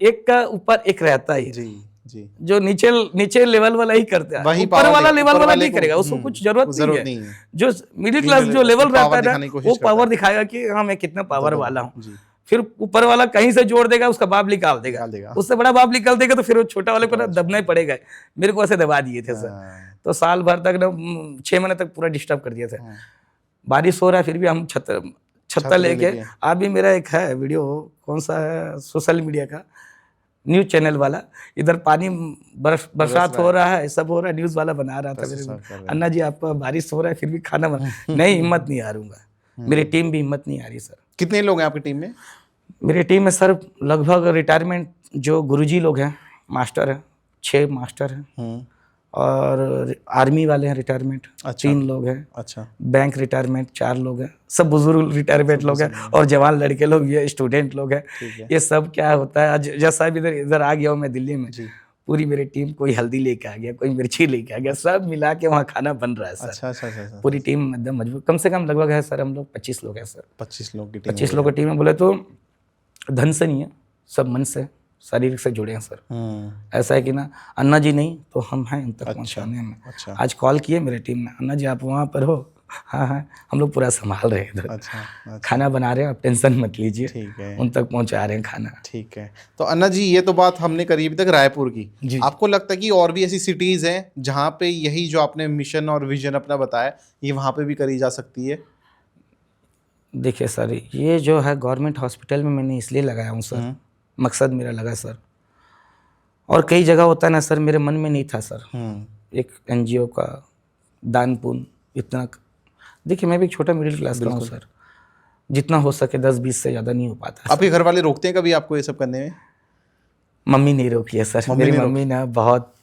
Speaker 1: एक का ऊपर एक रहता ही जी,
Speaker 2: जी।
Speaker 1: जो नीचे नीचे लेवल वाला ही करता है,
Speaker 2: वही
Speaker 1: ऊपर
Speaker 2: power
Speaker 1: वाला
Speaker 2: दे-
Speaker 1: लेवल
Speaker 2: ऊपर
Speaker 1: वाला
Speaker 2: वाले
Speaker 1: नहीं
Speaker 2: को-
Speaker 1: करेगा, उसको कुछ जरूरत
Speaker 2: जरूरत
Speaker 1: नहीं
Speaker 2: नहीं
Speaker 1: है।
Speaker 2: है।
Speaker 1: जो मिडिल क्लास जो लेवल
Speaker 2: power
Speaker 1: रहता है
Speaker 2: दिखाने की
Speaker 1: ना,
Speaker 2: कोशिश
Speaker 1: वो
Speaker 2: करता
Speaker 1: पावर
Speaker 2: है।
Speaker 1: दिखाएगा कि हाँ मैं कितना पावर
Speaker 2: तो-
Speaker 1: वाला हूँ।
Speaker 2: जी।
Speaker 1: फिर ऊपर वाला कहीं से जोड़ देगा, उसका बाप निकाल देगा,
Speaker 2: निकाल देगा।
Speaker 1: उससे बड़ा बाप निकाल देगा, तो फिर वो छोटा वाले को ना दबना ही पड़ेगा। मेरे को ऐसे दबा दिए थे सर।
Speaker 2: हाँ।
Speaker 1: तो साल भर तक ना 6 महीने तक पूरा डिस्टर्ब कर दिए थे। बारिश हो रहा है फिर भी हम छत्ता लेके, आप भी मेरा एक है वीडियो, कौन सा है, सोशल मीडिया का न्यूज चैनल वाला, इधर पानी बरसात हो रहा है, सब हो रहा है, न्यूज वाला बना रहा था मेरे को, अन्ना जी आपका बारिश हो रहा है फिर भी खाना बना नहीं, हिम्मत नहीं हारूंगा, मेरी टीम भी हिम्मत नहीं आ रही सर।
Speaker 2: कितने लोग हैं आपकी टीम में?
Speaker 1: मेरी टीम में सर लगभग रिटायरमेंट जो गुरुजी लोग हैं, मास्टर हैं, 6 मास्टर हैं, और आर्मी वाले हैं रिटायरमेंट 3 लोग हैं,
Speaker 2: अच्छा।
Speaker 1: बैंक रिटायरमेंट 4 लोग हैं, सब बुजुर्ग रिटायरमेंट लोग हैं, और जवान लड़के लोग, ये स्टूडेंट लोग हैं। ये सब क्या होता है, आज जैसा भी इधर आ गया हूँ मैं दिल्ली में, पूरी मेरी टीम, कोई हल्दी लेके आ गया, कोई मिर्ची लेके आ गया, सब मिला के वहाँ खाना बन रहा है सर।
Speaker 2: अच्छा।
Speaker 1: पूरी टीम एकदम मजबूत, कम से कम लगभग है सर, हम लोग 25 लोग हैं सर।
Speaker 2: 25 लोग की टीम?
Speaker 1: 25 लोग की टीम में बोले तो धन से नहीं है, सब मन से, शारीरिक से जुड़े हैं सर। ऐसा है कि ना, अन्ना जी नहीं तो हम हैं उन तक पहुंचाने में।
Speaker 2: अच्छा।
Speaker 1: आज कॉल किए मेरे टीम में, अन्ना जी आप वहाँ पर हो? हाँ, हम लोग पूरा संभाल रहे हैं इधर।
Speaker 2: अच्छा।
Speaker 1: खाना बना रहे हैं, आप टेंशन मत लीजिए,
Speaker 2: ठीक है,
Speaker 1: उन तक पहुंचा रहे हैं खाना।
Speaker 2: ठीक है। तो अन्ना जी, ये तो बात हमने करी अभी तक रायपुर की। आपको लगता है कि और भी ऐसी सिटीज़ हैं जहाँ पे यही जो आपने मिशन और विजन अपना बताया, ये वहाँ पे भी करी जा सकती है?
Speaker 1: देखिए सर, ये जो है गवर्नमेंट हॉस्पिटल में मैंने इसलिए लगाया हूँ सर, मकसद मेरा लगा सर, और कई जगह होता है ना सर, मेरे मन में नहीं था सर एक NGO का दान पुण्य इतना। देखिए मैं भी एक छोटा मिडिल क्लास का हूँ सर, जितना हो सके 10-20 से ज़्यादा नहीं हो पाता।
Speaker 2: आपके घर वाले रोकते हैं कभी आपको ये सब करने में?
Speaker 1: मम्मी नहीं रोकी है सर, मेरी मम्मी ना बहुत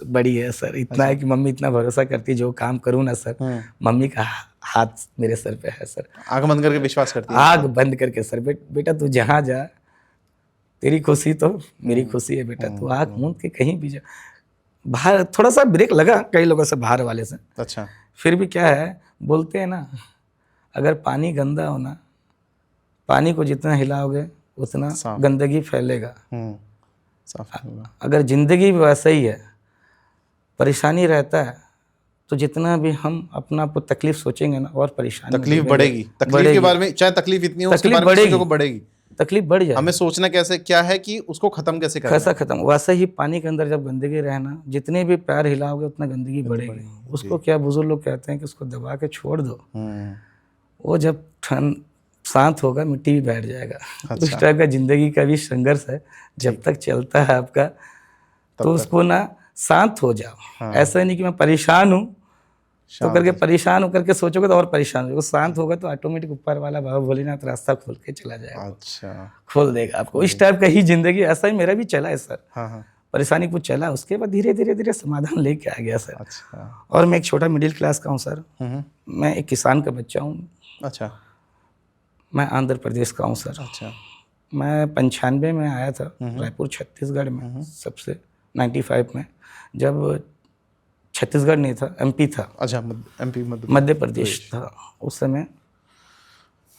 Speaker 1: बड़ी है सर, इतना है कि मम्मी इतना भरोसा करती है, जो काम करूँ ना सर, मम्मी का हाथ मेरे सर पे है सर।
Speaker 2: आंख बंद करके विश्वास करती है?
Speaker 1: आंख बंद करके सर, बेटा तू जहाँ जा, तेरी खुशी तो मेरी खुशी है बेटा, तू आंख मूंद के कहीं भी जा। बाहर थोड़ा सा ब्रेक लगा कई लोगों से, बाहर वाले से।
Speaker 2: अच्छा।
Speaker 1: फिर भी क्या है, बोलते हैं ना, अगर पानी गंदा हो ना, पानी को जितना हिलाओगे उतना गंदगी फैलेगा। अगर जिंदगी भी वैसा ही है, परेशानी रहता है, तो जितना भी हम अपना आपको तकलीफ सोचेंगे ना, और परेशानी
Speaker 2: तकलीफ बढ़ेगी। तकलीफ के बारे में, चाहे तकलीफ इतनी हो,
Speaker 1: तकलीफ बढ़ेगी,
Speaker 2: बढ़ेगी,
Speaker 1: तकलीफ बढ़ जाए।
Speaker 2: हमें सोचना कैसे क्या है कि उसको खत्म कैसे करना है।
Speaker 1: कैसा खत्म, वैसे ही पानी के अंदर जब गंदगी रहना, जितने भी पैर हिलाओगे उतना गंदगी बढ़ेगी। उसको क्या बुजुर्ग लोग कहते हैं कि उसको दबा के छोड़ दो, वो जब शांत होगा मिट्टी भी बैठ जाएगा। उस टाइप का जिंदगी का भी संघर्ष है, जब तक चलता है आपका, तो उसको ना शांत हो जाओ। ऐसा नहीं कि मैं परेशान हूँ तो करके परेशान होकर के सोचोगे तो और परेशान हो, शांत होगा तो ऑटोमेटिक ऊपर वाला बाबा भोलेनाथ रास्ता खोल के चला जाएगा।
Speaker 2: अच्छा, खोल
Speaker 1: देगा आपको। इस टाइप का ही जिंदगी, ऐसा ही मेरा भी चला है सर। परेशानी कुछ चला, उसके बाद धीरे धीरे धीरे समाधान लेके आ गया सर।
Speaker 2: अच्छा।
Speaker 1: और मैं एक छोटा मिडिल क्लास का हूँ सर, मैं एक किसान का बच्चा हूँ।
Speaker 2: अच्छा।
Speaker 1: मैं आंध्र प्रदेश का हूँ सर।
Speaker 2: अच्छा।
Speaker 1: मैं 95 में आया था रायपुर छत्तीसगढ़ में, सबसे 95 में, जब छत्तीसगढ़ नहीं था, MP था।
Speaker 2: अच्छा, MP
Speaker 1: मध्य प्रदेश था उस समय।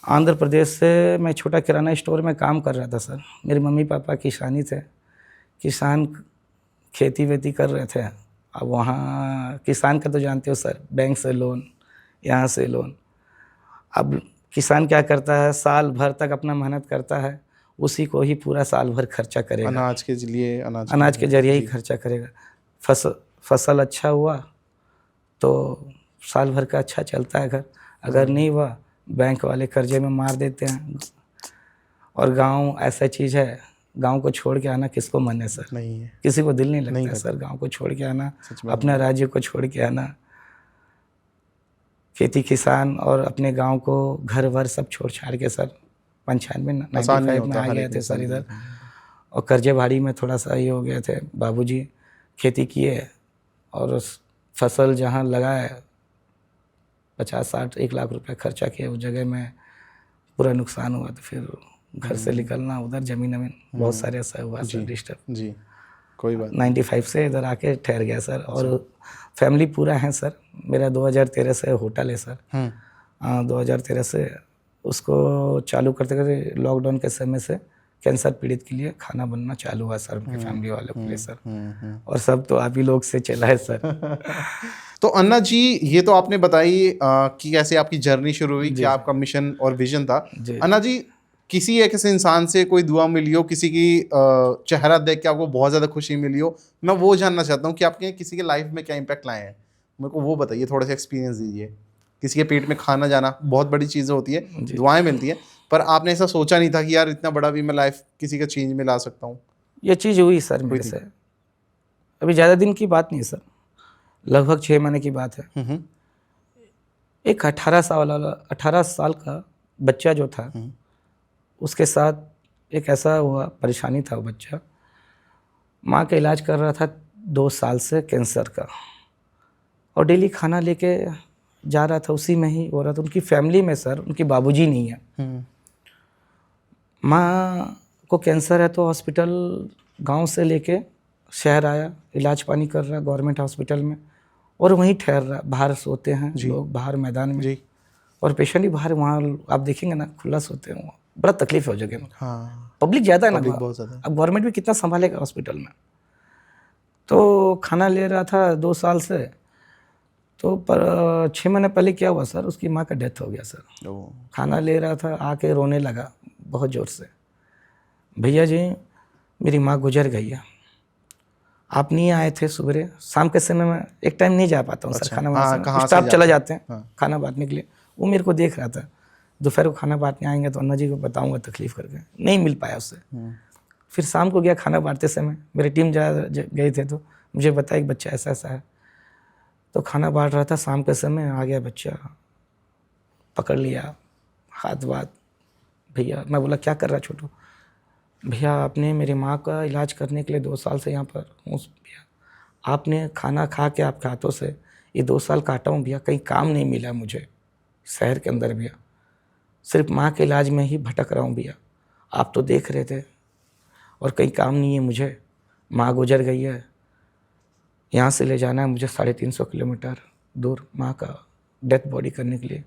Speaker 1: आंध्र प्रदेश से मैं छोटा किराना स्टोर में काम कर रहा था सर। मेरे मम्मी पापा किसानी थे, किसान खेती वेती कर रहे थे। अब वहाँ किसान का तो जानते हो सर, बैंक से लोन, यहाँ से लोन। अब किसान क्या करता है, साल भर तक अपना मेहनत करता है, उसी को ही पूरा साल भर खर्चा करेगा।
Speaker 2: अनाज के लिए,
Speaker 1: अनाज के जरिए ही खर्चा करेगा। फसल अच्छा हुआ तो साल भर का अच्छा चलता है घर, अगर नहीं हुआ बैंक वाले कर्जे में मार देते हैं। और गांव ऐसा चीज़ है, गांव को छोड़ के आना किसको मन है सर?
Speaker 2: नहीं है,
Speaker 1: किसी को दिल नहीं लगता है सर गांव को छोड़ के आना, अपना राज्य को छोड़ के आना। खेती किसान और अपने गांव को घर वर सब छोड़ छाड़ के सर 95 में आ गए थे सर इधर। और कर्जे भाड़ी में थोड़ा सा ये हो गए थे। बाबूजी खेती किए और फसल जहाँ लगाए 50-60-1 लाख रुपए खर्चा किए, उस जगह में पूरा नुकसान हुआ। तो फिर घर से निकलना, उधर ज़मीन बहुत सारे ऐसा हुआ सर डिस्टर्ब।
Speaker 2: जी, कोई बात।
Speaker 1: 95 से इधर आके ठहर गया सर। और फैमिली पूरा है सर मेरा। 2013 से होटल है सर। 2013 से उसको चालू करते करते लॉकडाउन के समय से कैंसर पीड़ित के लिए खाना बनना चालू हुआ सर, उनके फैमिली वालों के लिए सर। और सब तो आप ही लोग से चला है सर।
Speaker 2: तो अन्ना जी, ये तो आपने बताई कि कैसे आपकी जर्नी शुरू हुई, क्या आपका मिशन और विजन था।
Speaker 1: जी।
Speaker 2: अन्ना जी, किसी एक ऐसे इंसान से कोई दुआ मिली हो, किसी की चेहरा देख के आपको बहुत ज़्यादा खुशी मिली हो, मैं वो जानना चाहता हूँ कि आपके किसी के लाइफ में क्या इम्पैक्ट लाए हैं, मेरे को वो बताइए, थोड़ा सा एक्सपीरियंस दीजिए। किसी के पेट में खाना जाना बहुत बड़ी चीज़ें होती है, दुआएं मिलती हैं, पर आपने ऐसा सोचा नहीं था कि यार इतना बड़ा भी मैं लाइफ किसी का चेंज में ला सकता हूँ?
Speaker 1: ये चीज़ हुई सर मेरे से, अभी ज़्यादा दिन की बात नहीं सर, लगभग 6 महीने की बात है। एक 18 साल का बच्चा जो था, उसके साथ एक ऐसा हुआ, परेशानी था वो बच्चा, माँ का इलाज कर रहा था 2 साल से कैंसर का, और डेली खाना लेके जा रहा था, उसी में ही हो रहा था। उनकी फैमिली में सर उनकी बाबूजी नहीं है, माँ को कैंसर है तो हॉस्पिटल गांव से लेके शहर आया, इलाज पानी कर रहा है गवर्नमेंट हॉस्पिटल में, और वहीं ठहर रहा, बाहर सोते हैं लोग, बाहर मैदान में जी। और पेशेंट ही बाहर, वहाँ आप देखेंगे ना खुला सोते हैं, बड़ा तकलीफ हो जगह में। हाँ। पब्लिक ज़्यादा है ना, बहुत ज़्यादा। अब गवर्नमेंट भी कितना संभालेगा हॉस्पिटल में। तो खाना ले रहा था 2 साल से, तो पर 6 महीने पहले क्या हुआ सर, उसकी माँ का डेथ हो गया सर। खाना ले रहा था, आके रोने लगा बहुत ज़ोर से, भैया जी मेरी माँ गुजर गई है, आप नहीं आए थे सुबह, शाम के समय में एक टाइम नहीं जा पाता हूँ सर खाना बांटने, स्टाफ चला जाते हैं खाना बांटने के लिए, वो मेरे को देख रहा था, दोपहर को खाना बांटने आएंगे तो अन्ना जी को बताऊंगा तकलीफ करके, नहीं मिल पाया उससे। फिर शाम को गया खाना बांटते समय, मेरी टीम गए थे तो मुझे बताया कि बच्चा ऐसा ऐसा है, तो खाना बांट रहा था, शाम के समय आ गया बच्चा, पकड़ लिया हाथ बात, भैया, मैं बोला क्या कर रहा छोटू, भैया आपने मेरी माँ का इलाज करने के लिए 2 साल से यहाँ पर हूँ भैया, आपने खाना खा के आपके हाथों से ये 2 साल काटा हूँ भैया, कहीं काम नहीं मिला मुझे शहर के अंदर भैया, सिर्फ माँ के इलाज में ही भटक रहा हूँ भैया, आप तो देख रहे थे, और कहीं काम नहीं है मुझे, माँ गुजर गई है, यहाँ से ले जाना है मुझे 350 किलोमीटर दूर माँ का डेथ बॉडी करने के लिए,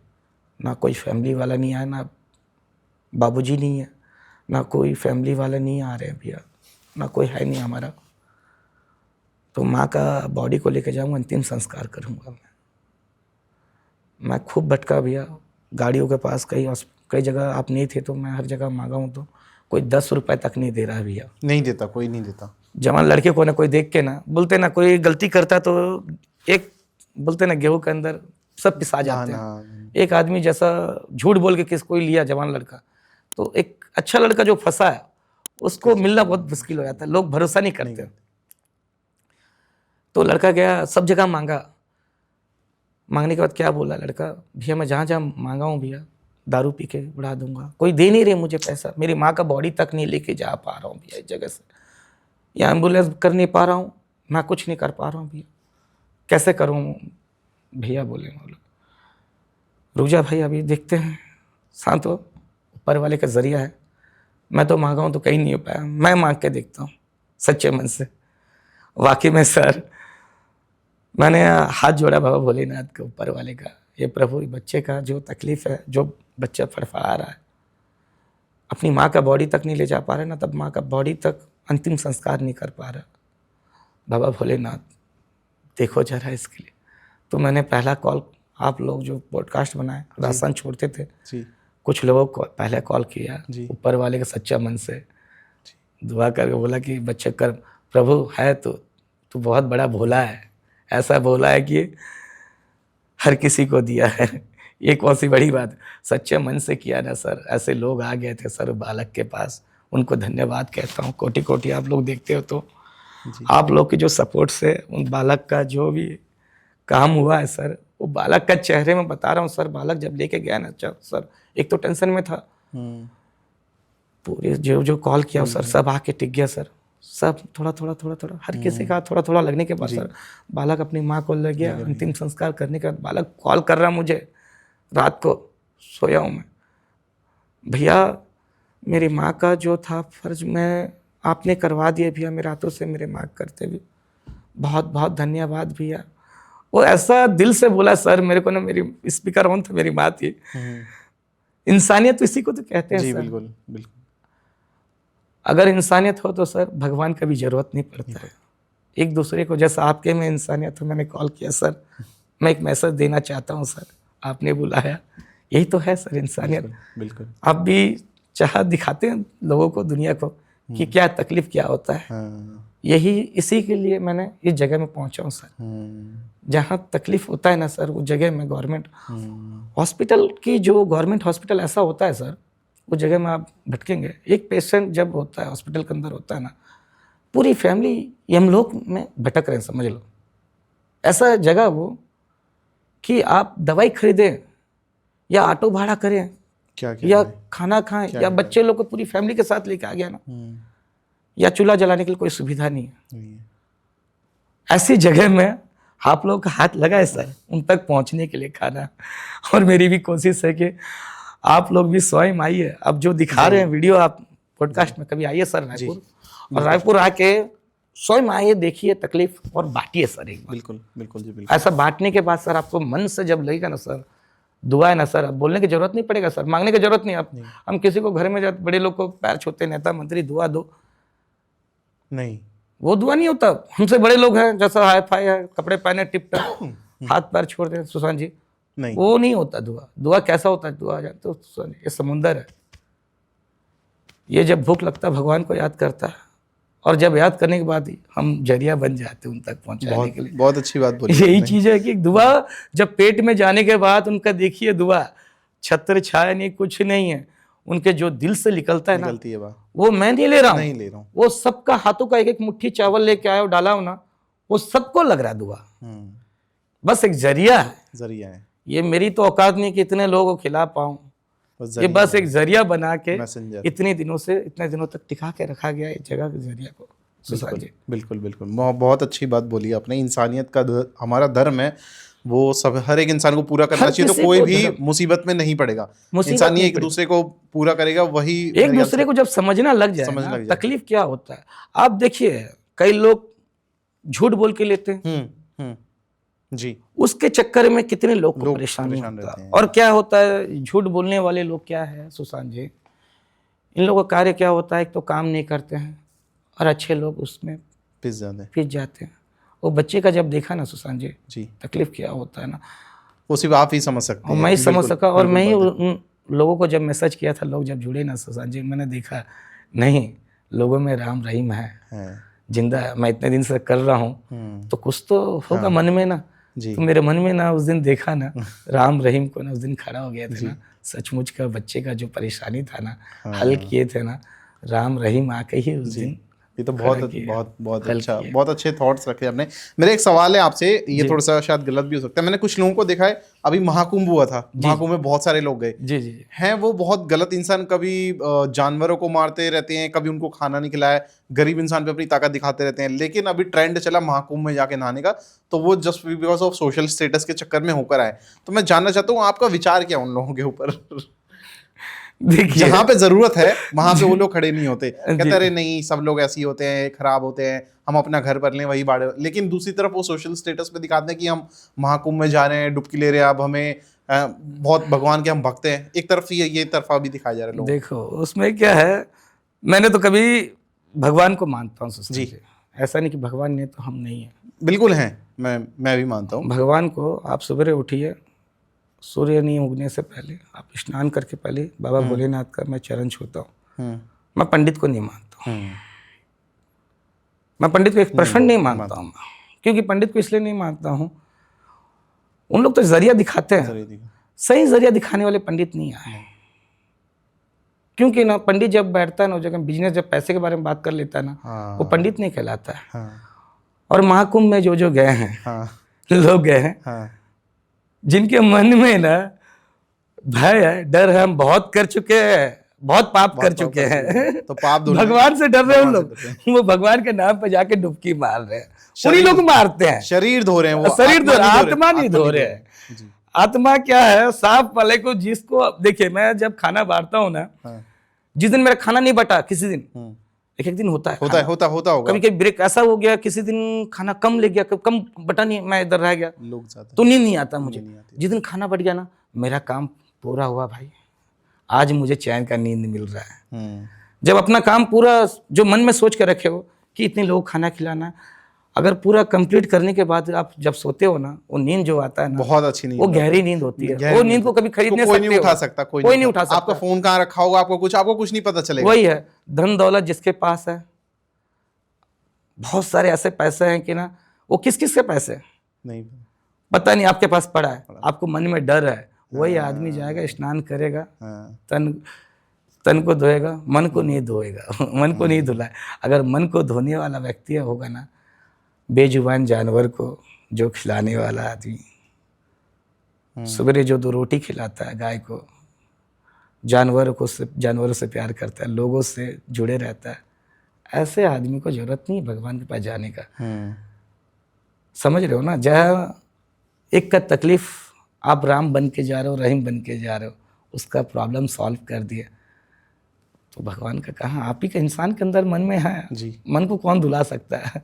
Speaker 1: ना कोई फैमिली वाला नहीं आया, ना बाबूजी नहीं है, ना कोई फैमिली वाला नहीं आ रहे हैं भैया, ना कोई है नहीं हमारा, तो माँ का बॉडी को लेकर जाऊँगा, अंतिम संस्कार करूँगा मैं खूब भटका भैया, गाड़ियों के पास कई जगह आप नहीं थे, तो मैं हर जगह मांगा हूँ, तो कोई 10 रुपये तक नहीं दे रहा है भैया, नहीं देता, कोई नहीं देता। जवान लड़के को ना कोई देख के ना बोलते ना, कोई गलती करता तो एक बोलते ना गेहूं के अंदर सब पिसा जाते हैं, एक आदमी जैसा झूठ बोल के किस कोई लिया जवान लड़का, तो एक अच्छा लड़का जो फंसा है उसको मिलना बहुत मुश्किल हो जाता है, लोग भरोसा नहीं करते। तो लड़का गया, सब जगह मांगा, मांगने के बाद क्या बोला लड़का, भैया मैं जहाँ जहाँ मांगा हूँ भैया दारू पी के उड़ा दूंगा, कोई दे नहीं रहे मुझे पैसा, मेरी माँ का बॉडी तक नहीं लेके जा पा रहा हूँ भैया इस जगह से, या एम्बुलेंस कर नहीं पा रहा हूँ, मैं कुछ नहीं कर पा रहा हूँ भैया, कैसे करूँ भैया। बोले रुक जा भाई, अभी देखते हैं, शांत हो, ऊपर वाले का जरिया है, मैं तो मांगा हूँ तो कहीं नहीं हो पाया, मैं मांग के देखता हूँ सच्चे मन से। वाकई में सर मैंने हाथ जोड़ा बाबा भोलेनाथ के ऊपर वाले का, ये प्रभु बच्चे का जो तकलीफ़ है, जो बच्चा फड़फड़ा रहा है, अपनी माँ का बॉडी तक नहीं ले जा पा रहा ना, तब माँ का बॉडी तक अंतिम संस्कार नहीं कर पा रहा, बाबा भोलेनाथ देखो जरा इसके लिए। तो मैंने पहला कॉल, आप लोग जो पॉडकास्ट बनाए, राशन छोड़ते थे जी, कुछ लोगों को पहले कॉल किया, ऊपर वाले का सच्चा मन से दुआ करके बोला कि बच्चे कर, प्रभु है तो तू बहुत बड़ा भोला है, ऐसा भोला है कि हर किसी को दिया है, ये कौन सी बड़ी बात, सच्चे मन से किया ना सर। ऐसे लोग आ गए थे सर बालक के पास, उनको धन्यवाद कहता हूँ कोटि कोटि। आप लोग देखते हो तो आप लोग की जो सपोर्ट से उन बालक का जो भी काम हुआ है सर, वो बालक का चेहरे में बता रहा हूँ सर, बालक जब लेके गया ना सर, एक तो टेंशन में था, पूरे जो कॉल किया सर सब आके टिक गया सर, सब थोड़ा थोड़ा हर किसी का थोड़ा लगने के बाद सर बालक अपनी माँ को ले गया। अंतिम संस्कार करने के बाद बालक कॉल कर रहा मुझे, रात को सोया हूँ मैं, भैया मेरी माँ का जो था फर्ज मैं आपने करवा दिया भैया, मेरे हाथों से मेरे माँ करते हुए, बहुत बहुत धन्यवाद भैया। वो ऐसा दिल से बोला सर मेरे को ना, मेरी स्पीकर ऑन था, मेरी माँ थी। इंसानियत तो इसी को तो कहते हैं जी, बिल्कुल बिल्कुल। अगर इंसानियत हो तो सर भगवान का भी जरूरत नहीं पड़ता है। एक दूसरे को, जैसा आपके में इंसानियत हो, मैंने कॉल किया सर, मैं एक मैसेज देना चाहता हूँ सर, आपने बुलाया, यही तो है सर इंसानियत।
Speaker 2: बिल्कुल।
Speaker 1: आप भी चाह दिखाते हैं लोगों को, दुनिया को, कि क्या तकलीफ क्या होता है।
Speaker 2: हाँ।
Speaker 1: यही इसी के लिए मैंने इस जगह में पहुंचा हूँ सर। जहाँ तकलीफ होता है ना सर, वो जगह में गवर्नमेंट हॉस्पिटल की, जो गवर्नमेंट हॉस्पिटल ऐसा होता है सर, वो जगह में आप भटकेंगे। एक पेशेंट जब होता है हॉस्पिटल के अंदर होता है ना, पूरी फैमिली यमलोक में भटक रहे हैं, समझ लो। ऐसा जगह वो कि आप दवाई खरीदें या ऑटो भाड़ा करें
Speaker 2: क्या
Speaker 1: या खाना खाएं या बच्चे लोग को पूरी फैमिली के साथ लेके आ गया ना, या चूल्हा जलाने के लिए कोई सुविधा नहीं है। ऐसी जगह में आप लोगों का हाथ लगा है सर उन तक पहुंचने के लिए खाना। और मेरी भी कोशिश है कि आप लोग भी स्वयं आइए। अब जो दिखा रहे हैं वीडियो, आप पॉडकास्ट में कभी आइए सर रायपुर, और रायपुर आके स्वयं आइए, देखिए तकलीफ और बांटिए सर एक बार।
Speaker 2: बिल्कुल बिल्कुल जी बिल्कुल।
Speaker 1: ऐसा बांटने के बाद सर आपको मन से जब लगेगा ना सर, दुआ है ना सर, अब बोलने की जरूरत नहीं पड़ेगा सर, मांगने की जरूरत नहीं। आप हम किसी को घर में जाते, बड़े लोग को पैर छूते, नेता मंत्री दुआ दो,
Speaker 2: नहीं,
Speaker 1: वो दुआ नहीं होता। हमसे बड़े लोग हैं, जैसा हाई फाई है, कपड़े पहने टिप टॉप, हाथ पैर छोड़ दे सुशांत जी,
Speaker 2: नहीं,
Speaker 1: वो नहीं होता दुआ। दुआ कैसा होता है? दुआ जानते हो सुशांत जी, ये समुंदर है। ये जब भूख लगता है भगवान को याद करता है, और जब याद करने के बाद ही हम जरिया बन जाते हैं उन तक पहुंचाने के लिए।
Speaker 2: बहुत अच्छी बात बोली।
Speaker 1: यही चीज है कि दुआ जब पेट में जाने के बाद उनका, देखिए दुआ छत्र छाया नहीं, कुछ नहीं है, उनके जो दिल से निकलता है ना,
Speaker 2: निकलती है बात,
Speaker 1: वो मैं नहीं ले रहा हूँ,
Speaker 2: नहीं ले रहा हूँ,
Speaker 1: वो सबका हाथों का एक एक मुट्ठी चावल लेके आया हो, डाला हो ना, वो सबको लग रहा है दुआ। बस एक जरिया है,
Speaker 2: जरिया है।
Speaker 1: ये मेरी तो औकात नहीं कि इतने लोगों को खिला पाऊं, ये बस एक जरिया बना के इतने दिनों से, इतने दिनों तक टिका के रखा गया इस जगह के जरिया को।
Speaker 2: बिल्कुल बिल्कुल, बहुत अच्छी बात बोली आपने। इंसानियत का हमारा धर्म है, वो सब हर एक इंसान को पूरा करना चाहिए, तो कोई भी मुसीबत में नहीं पड़ेगा। इंसान एक दूसरे को पूरा करेगा, वही
Speaker 1: एक दूसरे को जब समझना लग जाए, तकलीफ क्या होता है। आप देखिए कई लोग झूठ बोल के लेते हैं
Speaker 2: जी,
Speaker 1: उसके चक्कर में कितने लोग को परेशानी होता है। और क्या होता है, झूठ बोलने वाले लोग क्या है सुशांत जी, इन लोगों का कार्य क्या होता है, एक तो काम नहीं करते हैं, और अच्छे लोग उसमें पिस जाते हैं। वो बच्चे का जब देखा ना सुशांत जी, तकलीफ क्या होता है ना,
Speaker 2: वो सिर्फ आप ही समझ सकते हैं।
Speaker 1: मैं ही समझ सका, और मैं ही उन लोगों को जब मैसेज किया था, लोग जब जुड़े ना सुशांत जी, मैंने देखा नहीं लोगों में राम रहीम है, जिंदा है। मैं इतने दिन से कर रहा हूँ तो कुछ तो होगा मन में ना। तो मेरे मन में ना उस दिन देखा ना राम रहीम को ना, उस दिन खड़ा हो गया था ना, सचमुच का बच्चे का जो परेशानी था ना, हल किए थे ना राम रहीम आके ही उस दिन।
Speaker 2: ये तो बहुत अच्छा, बहुत अच्छे थॉट्स रखे आपने। मेरा एक सवाल है आपसे, ये थोड़ा सा शायद गलत भी हो सकता है। मैंने कुछ लोगों को देखा है, अभी महाकुंभ हुआ था, महाकुंभ में बहुत सारे लोग गए
Speaker 1: जी
Speaker 2: हैं, वो बहुत गलत इंसान, कभी जानवरों को मारते रहते हैं, कभी उनको खाना नहीं खिलाया, गरीब इंसान पे अपनी ताकत दिखाते रहते हैं। लेकिन अभी ट्रेंड चला महाकुंभ में जाके नहाने का, तो वो just because of social status के चक्कर में होकर आए। तो मैं जानना चाहता हूँ आपका विचार क्या उन लोगों के ऊपर? देखिए, जहाँ पे जरूरत है वहां पे वो लोग खड़े नहीं होते, कहते अरे नहीं सब लोग ऐसे ही होते हैं, खराब होते हैं, हम अपना घर पर लें वही बाड़े। लेकिन दूसरी तरफ वो सोशल स्टेटस पे दिखाते हैं कि हम महाकुंभ में जा रहे हैं, डुबकी ले रहे हैं, अब हमें बहुत भगवान के हम भक्त हैं। एक तरफ ये तरफा भी दिखाया जा रहा है लोगों।
Speaker 1: देखो उसमें क्या है, मैंने तो कभी भगवान को मानता हूँ जी, ऐसा नहीं कि भगवान ने तो हम नहीं है,
Speaker 2: बिल्कुल हैं, मैं भी मानता हूँ
Speaker 1: भगवान को। आप सवेरे उठिए, सूर्य नहीं उगने से पहले आप स्नान करके पहले बाबा भोलेनाथ का मैं चरण छूता हूँ। मैं पंडित को नहीं मानता हूँ, मैं पंडित को 1% नहीं मानता हूँ। क्योंकि पंडित को इसलिए नहीं मानता हूँ, उन लोग तो जरिया दिखाते हैं, सही जरिया दिखाने वाले पंडित नहीं आए। क्योंकि ना पंडित जब बैठता है ना जगह बिजनेस, जब पैसे के बारे में बात कर लेता है ना, वो पंडित नहीं कहलाता है। और महाकुंभ में जो गए हैं लोग गए हैं, जिनके मन में ना भय है, डर है, हम बहुत कर चुके हैं, बहुत पाप कर चुके हैं, तो पाप भगवान से डर रहे हैं उन लोग, वो भगवान के नाम पे जाके डुबकी मार रहे हैं। उन्हीं लोग मारते हैं,
Speaker 2: शरीर धो रहे हैं, वो
Speaker 1: शरीर धो रहे हैं, आत्मा नहीं धो रहे हैं। आत्मा क्या है, साफ वाले को, जिसको देखिए मैं जब खाना बांटता हूँ ना, जिस दिन मेरा खाना नहीं बटा, किसी दिन एक दिन होता होगा, कभी ब्रेक ऐसा हो गया, किसी दिन खाना कम ले गया, कम बटा नहीं, मैं इधर रह गया, तो नींद नहीं आता मुझे। जिस दिन खाना बढ़ गया ना, मेरा काम पूरा हुआ भाई, आज मुझे चैन का नींद मिल रहा है। जब अपना काम पूरा जो मन में सोच कर रखे हो कि इतने लोग खाना खिलाना, अगर पूरा कंप्लीट करने के बाद आप जब सोते हो ना, वो नींद जो आता है ना,
Speaker 2: बहुत अच्छी नींद
Speaker 1: वो
Speaker 2: आती है।
Speaker 1: गहरी नींद होती है।
Speaker 2: गहरी
Speaker 1: वो
Speaker 2: नींद
Speaker 1: नींद को कभी खरीद नहीं
Speaker 2: कोई
Speaker 1: सकते
Speaker 2: नहीं
Speaker 1: हो।
Speaker 2: उठा सकता, कोई नहीं उठा सकता। आपका फोन कहाँ रखा होगा, आपको कुछ नहीं पता चलेगा।
Speaker 1: वही है, धन दौलत जिसके पास है, बहुत सारे ऐसे पैसे हैं कि ना, वो किस किस के पैसे
Speaker 2: नहीं
Speaker 1: पता नहीं, आपके पास पड़ा है, आपको मन में डर है, वही आदमी जाएगा, स्नान करेगा, तन को धोएगा, मन को नहीं धोएगा। मन को नहीं धुला है। अगर मन को धोने वाला व्यक्ति होगा ना, बेजुबान जानवर को जो खिलाने वाला आदमी, सवेरे जो 2 रोटी खिलाता है गाय को, जानवरों से प्यार करता है, लोगों से जुड़े रहता है, ऐसे आदमी को जरूरत नहीं भगवान के पास जाने का। समझ रहे हो ना? जहाँ एक का तकलीफ आप राम बन के जा रहे हो, रहीम बन के जा रहे हो, उसका प्रॉब्लम सॉल्व कर दिया, तो भगवान का कहाँ? आप ही का इंसान के अंदर मन में है
Speaker 2: जी।
Speaker 1: मन को कौन धुला सकता है?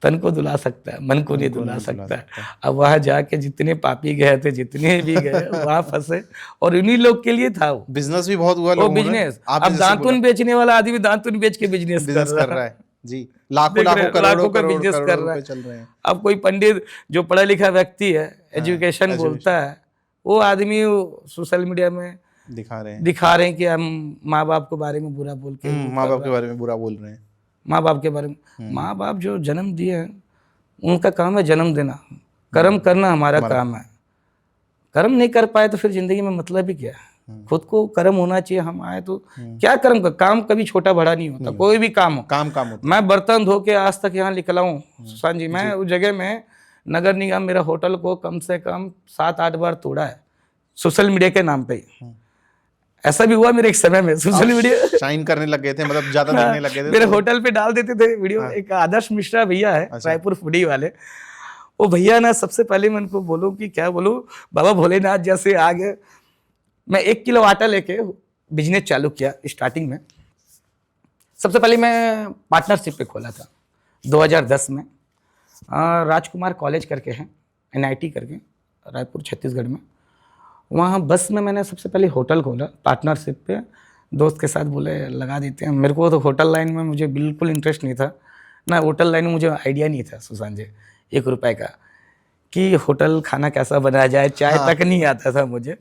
Speaker 1: तन को धुला सकता है, मन को नहीं धुला सकता है। अब वहाँ जाके जितने पापी गए थे, जितने भी गए वहाँ फंसे, और उन्हीं लोग के लिए था वो
Speaker 2: बिजनेस भी बहुत हुआ
Speaker 1: वो बिजनेस। अब दातुन बेचने वाला आदमी दातुन बेच के बिजनेस कर रहा है
Speaker 2: जी। लाखों करोड़ों
Speaker 1: का बिजनेस कर रहा है।
Speaker 2: चल रहे हैं।
Speaker 1: अब कोई पंडित जो पढ़ा लिखा व्यक्ति है, एजुकेशन बोलता है, वो आदमी सोशल मीडिया में दिखा रहे हैं कि हम माँ बाप के बारे में बुरा बोल के,
Speaker 2: माँ बाप के बारे में बुरा बोल रहे हैं,
Speaker 1: माँ बाप के बारे में। माँ बाप जो जन्म दिए हैं, उनका काम है जन्म देना, कर्म करना हमारा काम है। कर्म नहीं कर पाए तो फिर जिंदगी में मतलब ही क्या है? खुद को कर्म होना चाहिए। हम आए तो क्या कर्म का काम कभी छोटा बड़ा नहीं होता, कोई भी काम हो,
Speaker 2: काम होता।
Speaker 1: मैं बर्तन धो के आज तक यहाँ निकला हूँ सुशांत जी। मैं उस जगह में नगर निगम मेरा होटल को कम से कम 7-8 बार तोड़ा है सोशल मीडिया के नाम पे। ऐसा भी हुआ मेरे एक समय में, सोशल मीडिया
Speaker 2: शाइन करने लग गए थे, मतलब ज्यादा दिखने लग गए थे,
Speaker 1: मेरे होटल पे डाल देते थे वीडियो। एक आदर्श मिश्रा भैया है, रायपुर फूडी वाले, वो भैया ना, सबसे पहले मैं उनको बोलूं कि क्या बोलूं, बाबा भोलेनाथ जैसे आ गए। मैं 1 किलो आटा लेके बिजनेस चालू किया। स्टार्टिंग में सबसे पहले मैं पार्टनरशिप पे खोला था 2010 में। राजकुमार कॉलेज करके है, NIT करके, रायपुर छत्तीसगढ़ में। वहाँ बस में मैंने सबसे पहले होटल खोला पार्टनरशिप पे। दोस्त के साथ बोले लगा देते हैं। मेरे को तो होटल लाइन में मुझे बिल्कुल इंटरेस्ट नहीं था ना, होटल लाइन में मुझे आइडिया नहीं था सुशांत जी 1 रुपए का, कि होटल खाना कैसा बनाया जाए, चाय तक नहीं आता था मुझे।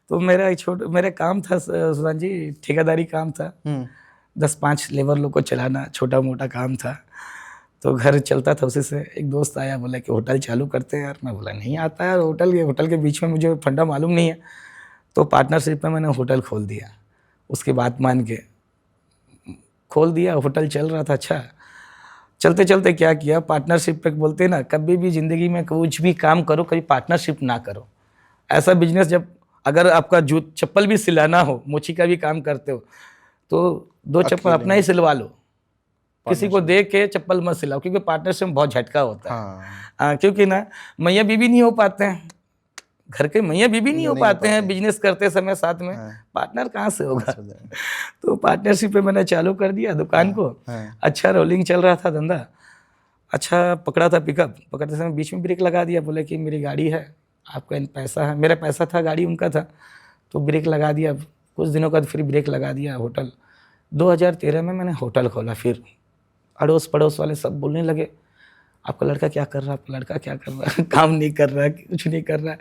Speaker 1: तो मेरा काम था सुशांत जी, ठेकेदारी काम था, 10-5 लेबर लोग को चलाना, छोटा मोटा काम था, तो घर चलता था उसी से। एक दोस्त आया, बोला कि होटल चालू करते हैं यार। मैं बोला नहीं आता यार, होटल के बीच में मुझे फंडा मालूम नहीं है। तो पार्टनरशिप में मैंने होटल खोल दिया, उसकी बात मान के खोल दिया। होटल चल रहा था अच्छा। चलते चलते क्या किया, पार्टनरशिप पे बोलते हैं ना, कभी भी ज़िंदगी में कुछ भी काम करो, कभी पार्टनरशिप ना करो। ऐसा बिजनेस, जब अगर आपका चप्पल भी सिलाना हो, मोची का भी काम करते हो, तो 2 चप्पल अपना ही सिलवा लो, किसी को दे के चप्पल मत सिलाओ, क्योंकि पार्टनरशिप में बहुत झटका होता है। क्योंकि ना मैया बीबी नहीं हो पाते हैं, घर के मैया बीबी नहीं हो पाते हैं बिजनेस करते समय साथ में, पार्टनर कहाँ से होगा। तो पार्टनरशिप पे मैंने चालू कर दिया दुकान को। अच्छा रोलिंग चल रहा था धंधा, अच्छा पकड़ा था पिकअप। पकड़ते समय बीच में ब्रेक लगा दिया, बोले कि मेरी गाड़ी है, आपका पैसा है। मेरा पैसा था, गाड़ी उनका था, तो ब्रेक लगा दिया। कुछ दिनों का फिर ब्रेक लगा दिया। होटल 2013 में मैंने होटल खोला। फिर अड़ोस पड़ोस वाले सब बोलने लगे, आपका लड़का क्या कर रहा है, आपका लड़का क्या कर रहा है, काम नहीं कर रहा है, कुछ नहीं कर रहा है।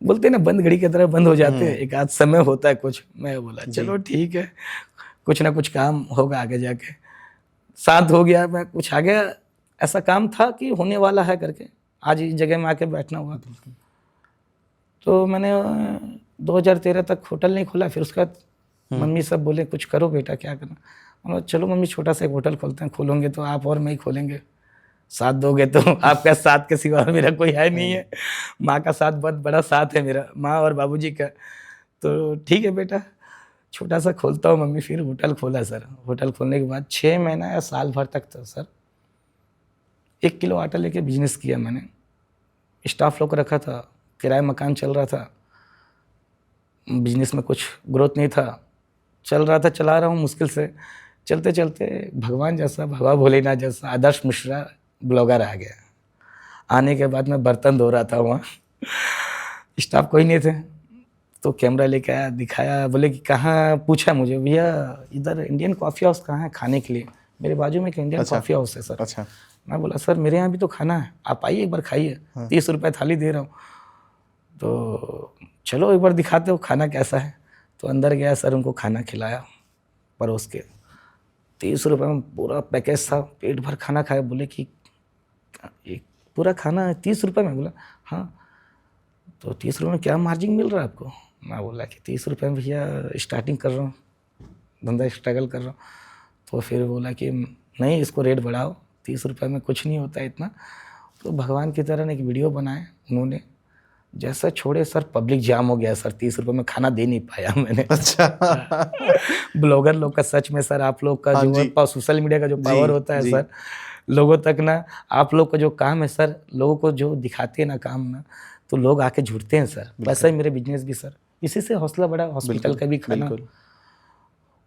Speaker 1: बोलते ना बंद घड़ी की तरह बंद हो जाते हैं, एक आध समय होता है कुछ। मैं बोला चलो ठीक है, कुछ ना कुछ काम होगा आगे जाके। साथ हो गया, मैं कुछ आगे ऐसा काम था कि होने वाला है करके आज इस जगह में आके बैठना हुआ। तो मैंने 2013 तक होटल नहीं खोला। फिर उसके बाद मम्मी सब बोले कुछ करो बेटा, क्या करना। बोला चलो मम्मी छोटा सा एक होटल खोलते हैं, खोलोगे तो आप और मैं ही खोलेंगे, साथ दोगे तो। आपका साथ के सिवा मेरा कोई है नहीं है, माँ का साथ बहुत बड़ा साथ है मेरा, माँ और बाबूजी का। तो ठीक है बेटा, छोटा सा खोलता हूँ मम्मी। फिर होटल खोला सर। होटल खोलने के बाद 6 महीना या साल भर तक था सर, 1 किलो आटा लेके बिजनेस किया मैंने। स्टाफ लोग रखा था, किराए मकान चल रहा था, बिजनेस में कुछ ग्रोथ नहीं था, चल रहा था, चला रहा हूँ मुश्किल से। चलते चलते भगवान जैसा, बाबा भोलेनाथ जैसा आदर्श मिश्रा ब्लॉगर आ गया। आने के बाद मैं बर्तन धो रहा था, वहाँ स्टाफ कोई नहीं थे। तो कैमरा लेके आया, दिखाया, बोले कि कहाँ, पूछा मुझे, भैया इधर इंडियन कॉफ़ी हाउस कहाँ है खाने के लिए? मेरे बाजू में एक इंडियन कॉफ़ी हाउस है सर।
Speaker 2: अच्छा।
Speaker 1: मैं बोला सर मेरे यहाँ भी तो खाना है, आप आइए एक बार खाइए, 30 रुपये थाली दे रहा हूँ। तो चलो एक बार दिखाते हो खाना कैसा है। तो अंदर गया सर, उनको खाना खिलाया परोस के, 30 रुपये में पूरा पैकेज था, पेट भर खाना खाया। बोले कि एक पूरा खाना 30 रुपये में? बोला हाँ। तो 30 रुपये में क्या मार्जिन मिल रहा है आपको? मैं बोला कि 30 रुपये में भैया स्टार्टिंग कर रहा हूँ, धंधा स्ट्रगल कर रहा हूँ। तो फिर बोला कि नहीं, इसको रेट बढ़ाओ, 30 रुपये में कुछ नहीं होता इतना। तो भगवान की तरह एक वीडियो बनाए उन्होंने, जैसा छोड़े सर पब्लिक जाम हो गया सर। 30 रुपये में खाना दे नहीं पाया मैंने।
Speaker 2: अच्छा।
Speaker 1: ब्लॉगर लोग का सच में सर, आप लोग का
Speaker 2: हाँ
Speaker 1: जो सोशल मीडिया का जो पावर होता है
Speaker 2: जी।
Speaker 1: सर, लोगों तक ना, आप लोग का जो काम है सर, लोगों को जो दिखाते हैं ना काम ना, तो लोग आके जुड़ते हैं सर। वैसा ही मेरे बिजनेस भी सर, इसी से हौसला बढ़ा, हॉस्पिटल का भी खाना।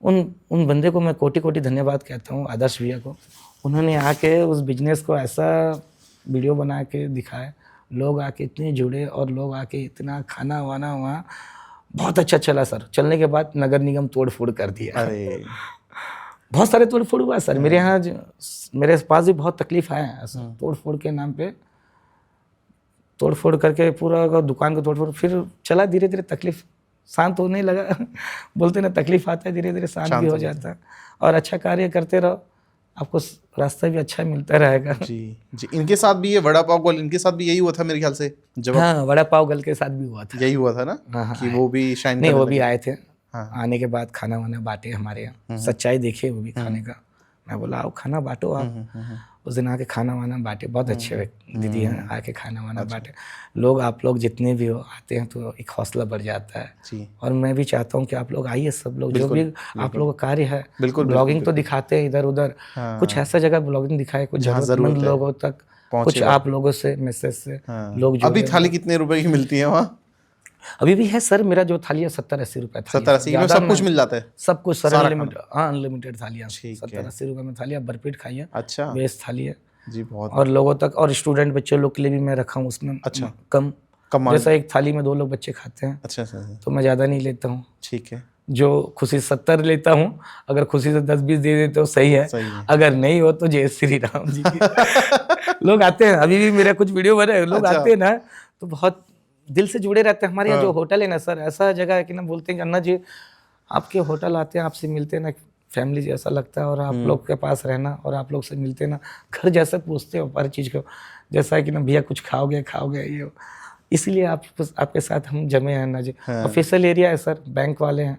Speaker 1: उन बंदे को मैं कोटि कोटि धन्यवाद कहता हूँ, आदर्श भैया को। उन्होंने आके उस बिजनेस को ऐसा वीडियो बना के दिखाया, लोग आके इतने जुड़े और लोग आके इतना खाना वाना वहाँ बहुत अच्छा चला सर। चलने के बाद नगर निगम तोड़ फोड़ कर दिया।
Speaker 2: अरे
Speaker 1: बहुत सारे तोड़ फोड़ हुआ सर मेरे यहाँ। मेरे पास भी बहुत तकलीफ आए हैं तोड़ फोड़ के नाम पे, तोड़ फोड़ करके पूरा दुकान को तोड़ फोड़। फिर चला धीरे धीरे, तकलीफ शांत होने लगा। बोलते ना तकलीफ आता है धीरे धीरे शांत भी हो जाता है। और अच्छा कार्य करते रहो, आपको रास्ता भी अच्छा मिलता रहेगा।
Speaker 2: जी जी। इनके साथ भी ये वड़ा पाव गोल, इनके साथ भी यही हुआ था मेरे ख्याल से जब
Speaker 1: हाँ, वड़ा पाव गल के साथ भी हुआ था।
Speaker 2: यही हुआ था ना।
Speaker 1: हाँ,
Speaker 2: कि वो भी शाइन
Speaker 1: नहीं, वो भी आए थे।
Speaker 2: हाँ।
Speaker 1: आने के बाद खाना वाना बांटे हमारे यहाँ, सच्चाई देखिए वो भी खाने का। मैं बोला आओ खाना बांटो आप। उस दिन आके खाना वाना बांटे, बहुत अच्छे दीदी हैं, आके खाना वाना बांटे। लोग, आप लोग जितने भी हो आते हैं तो एक हौसला बढ़ जाता है
Speaker 2: जी।
Speaker 1: और मैं भी चाहता हूँ कि आप लोग आइए, सब लोग, जो भी आप लोगों का कार्य है। ब्लॉगिंग तो दिखाते हैं इधर उधर, कुछ ऐसा जगह ब्लॉगिंग दिखाए, कुछ जरूरतमंद लोगों तक, कुछ आप लोगों से मैसेज से लोग जुड़े।
Speaker 2: अभी थाली कितने रुपए की मिलती है वहाँ?
Speaker 1: अभी भी है सर, मेरा जो थाली है 70-80 रुपये थाली।
Speaker 2: 70-80 में सब कुछ मिल जाता है?
Speaker 1: सब कुछ सर, अनलिमिटेड। हाँ, अनलिमिटेड थालियाँ 70-80 रुपये में थाली। भरपेट खाइए।
Speaker 2: अच्छा,
Speaker 1: बेस्ट थाली है
Speaker 2: जी, बहुत।
Speaker 1: और लोगों तक, और स्टूडेंट बच्चे लोग के लिए भी मैं रखा हूँ उसमें।
Speaker 2: अच्छा,
Speaker 1: कम जैसा एक थाली में 2 लोग बच्चे खाते हैं।
Speaker 2: अच्छा,
Speaker 1: तो मैं ज़्यादा नहीं लेता हूँ।
Speaker 2: ठीक है।
Speaker 1: जो खुशी 70 लेता हूँ, अगर खुशी से 10-20 दे देते हो सही है, अगर नहीं हो तो जय श्री राम जी। लोग आते हैं, अभी भी मेरा कुछ वीडियो बने, लोग आते हैं ना तो बहुत दिल से जुड़े रहते हैं। हमारे यहाँ जो होटल है ना सर, ऐसा जगह है कि ना, बोलते हैं कि अन्ना जी आपके होटल आते हैं, आपसे मिलते हैं ना, फैमिली जैसा लगता है। और आप लोग के पास रहना और आप लोग से मिलते ना, घर जैसे पूछते हो हर चीज़ को, जैसा है कि ना भैया कुछ खाओगे ये। इसीलिए आपके साथ हम जमे हैं ना जी। ऑफिशियल एरिया है सर, बैंक वाले हैं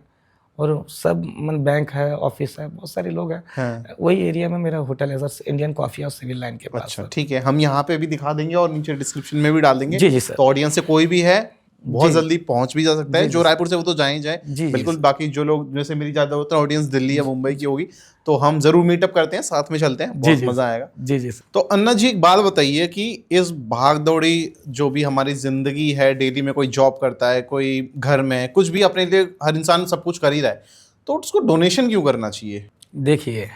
Speaker 1: और सब बैंक है, ऑफिस है, बहुत सारे लोग हैं। वही एरिया में मेरा होटल है sir, Indian coffee house civil line के पास।
Speaker 2: अच्छा, ठीक है, हम यहाँ पे भी दिखा देंगे और नीचे डिस्क्रिप्शन में भी डाल देंगे।
Speaker 1: जी सर।
Speaker 2: तो ऑडियंस से कोई भी है बहुत जल्दी पहुंच भी जा सकता है। जो रायपुर से वो तो जाए बिल्कुल। बाकी जो लोग, जैसे मेरी ज्यादा होता है ऑडियंस दिल्ली या मुंबई की होगी, तो हम जरूर मीटअप करते हैं, साथ में चलते हैं, बहुत मजा आएगा।
Speaker 1: जी सर।
Speaker 2: तो अन्ना जी, एक बात बताइए कि इस भाग दौड़ी जो भी हमारी जिंदगी है, डेली में कोई जॉब करता है, कोई घर में कुछ भी अपने लिए, हर इंसान सब कुछ कर ही रहा है, तो उसको डोनेशन क्यों करना चाहिए?
Speaker 1: देखिए,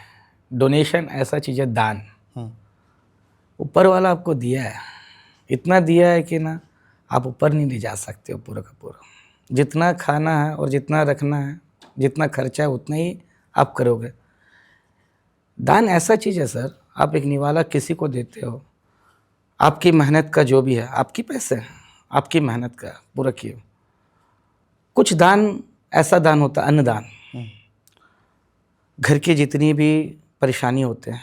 Speaker 1: डोनेशन ऐसा चीज़ है, दान ऊपर वाला आपको दिया है, इतना दिया है कि ना आप ऊपर नहीं ले जा सकते हो पूरा का पूरा। जितना खाना है और जितना रखना है, जितना खर्चा है उतना ही आप करोगे। दान ऐसा चीज़ है सर, आप एक निवाला किसी को देते हो, आपकी मेहनत का जो भी है, आपकी पैसे आपकी मेहनत का पूरा किए। कुछ दान ऐसा दान होता है, अन्नदान। घर की जितनी भी परेशानी होते हैं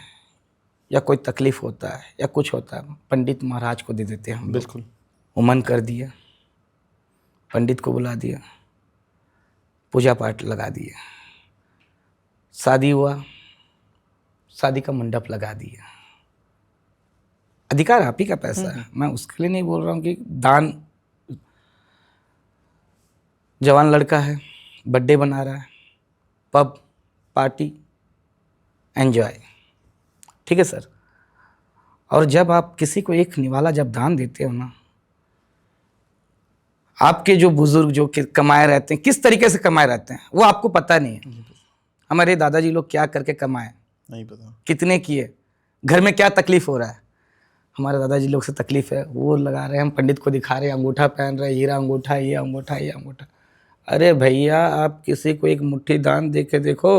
Speaker 1: या कोई तकलीफ़ होता है या कुछ होता है, पंडित महाराज को दे देते हैं हम।
Speaker 2: बिल्कुल।
Speaker 1: उमन कर दिया, पंडित को बुला दिया, पूजा पाठ लगा दिया, शादी हुआ, शादी का मंडप लगा दिया। अधिकार आप ही का पैसा है, मैं उसके लिए नहीं बोल रहा हूँ कि दान। जवान लड़का है, बर्थडे बना रहा है, पब पार्टी एंजॉय, ठीक है सर। और जब आप किसी को एक निवाला जब दान देते हो ना, आपके जो बुजुर्ग जो कमाए रहते हैं, किस तरीके से कमाए रहते हैं वो आपको पता नहीं है। हमारे दादाजी लोग क्या करके कमाए,
Speaker 2: नहीं पता,
Speaker 1: कितने किए, घर में क्या तकलीफ हो रहा है। हमारे दादाजी लोग से तकलीफ है, वो लगा रहे हैं, हम पंडित को दिखा रहे हैं, अंगूठा पहन रहे हैं, हीरा अंगूठा, ये अंगूठा, ये अंगूठा। अरे भैया, आप किसी को एक मुट्ठी दान दे के देखो।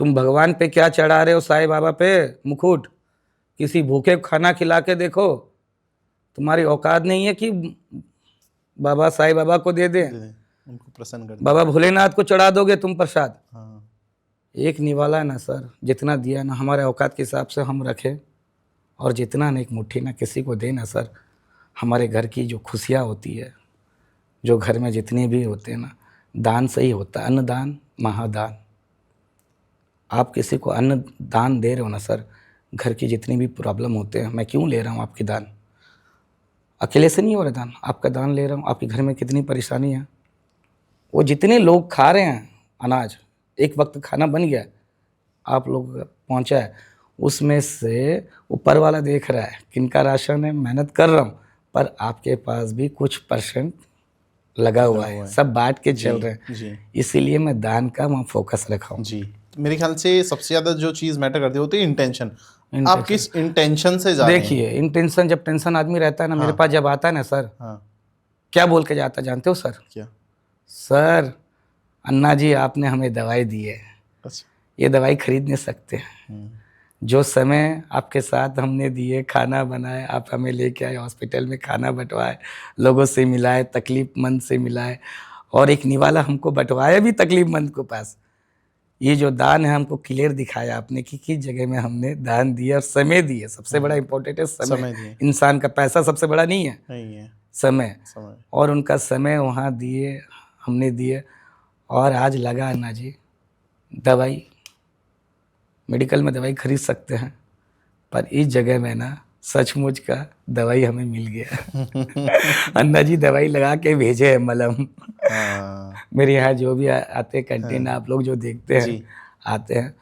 Speaker 1: तुम भगवान पे क्या चढ़ा रहे हो? साईं बाबा पे मुकुट। किसी भूखे को खाना खिला के देखो। तुम्हारी औकात नहीं है कि बाबा साईं बाबा को दे दे,
Speaker 2: उनको प्रसन्न कर दे।
Speaker 1: बाबा भोलेनाथ को चढ़ा दोगे तुम प्रसाद।
Speaker 2: हाँ।
Speaker 1: एक निवाला ना सर, जितना दिया ना हमारे औकात के हिसाब से हम रखें, और जितना ना एक मुट्ठी ना किसी को दे ना सर, हमारे घर की जो खुशियाँ होती है, जो घर में जितने भी होते हैं ना, दान से ही होता है। अन्नदान महादान। आप किसी को अन्न दान दे रहे हो ना सर, घर की जितनी भी प्रॉब्लम होते हैं, मैं क्यों ले रहा हूँ आपकी दान? अकेले से नहीं हो रहा दान, आपका दान ले रहा हूँ। आपके घर में कितनी परेशानी है, वो जितने लोग खा रहे हैं अनाज, एक वक्त खाना बन गया, आप लोग पहुँचा है, उसमें से ऊपर वाला देख रहा है किनका राशन है, मेहनत कर रहा हूँ, पर आपके पास भी कुछ परसेंट लगा हुआ है, सब बांट के चल रहे हैं।
Speaker 2: जी।
Speaker 1: इसीलिए मैं दान का वहाँ फोकस रखा हूँ।
Speaker 2: जी, मेरे ख्याल से सबसे ज़्यादा जो चीज़ मैटर करती है होती है इंटेंशन। आप किस इंटेंशन से जा रहे हैं?
Speaker 1: देखिए, इंटेंशन, जब टेंशन आदमी रहता है ना, मेरे पास जब आता है ना सर,
Speaker 2: हाँ।
Speaker 1: क्या बोल के जाता जानते हो सर?
Speaker 2: क्या?
Speaker 1: सर, अन्ना जी आपने हमें दवाई दी है,
Speaker 2: अच्छा।
Speaker 1: ये दवाई खरीद नहीं सकते। जो समय आपके साथ हमने दिए, खाना बनाए, आप हमें लेके आए हॉस्पिटल में, खाना बंटवाए, लोगों से मिलाए, तकलीफमंद से मिलाए, और एक निवाला हमको बंटवाया भी तकलीफमंद को पास। ये जो दान है हमको क्लियर दिखाया आपने कि किस जगह में हमने दान दिया और समय दिए। सबसे बड़ा इंपॉर्टेंट है समय
Speaker 2: दिए।
Speaker 1: इंसान का पैसा सबसे बड़ा नहीं है,
Speaker 2: नहीं है
Speaker 1: समय।
Speaker 2: समय।
Speaker 1: और उनका समय वहाँ दिए, हमने दिए, और आज लगा अन्ना जी, दवाई मेडिकल में दवाई खरीद सकते हैं, पर इस जगह में ना सचमुच का दवाई हमें मिल गया। अन्ना जी दवाई लगा के भेजे है, मलम। मेरे यहाँ जो भी आते हैं कैंटीन, आप लोग जो देखते हैं आते हैं,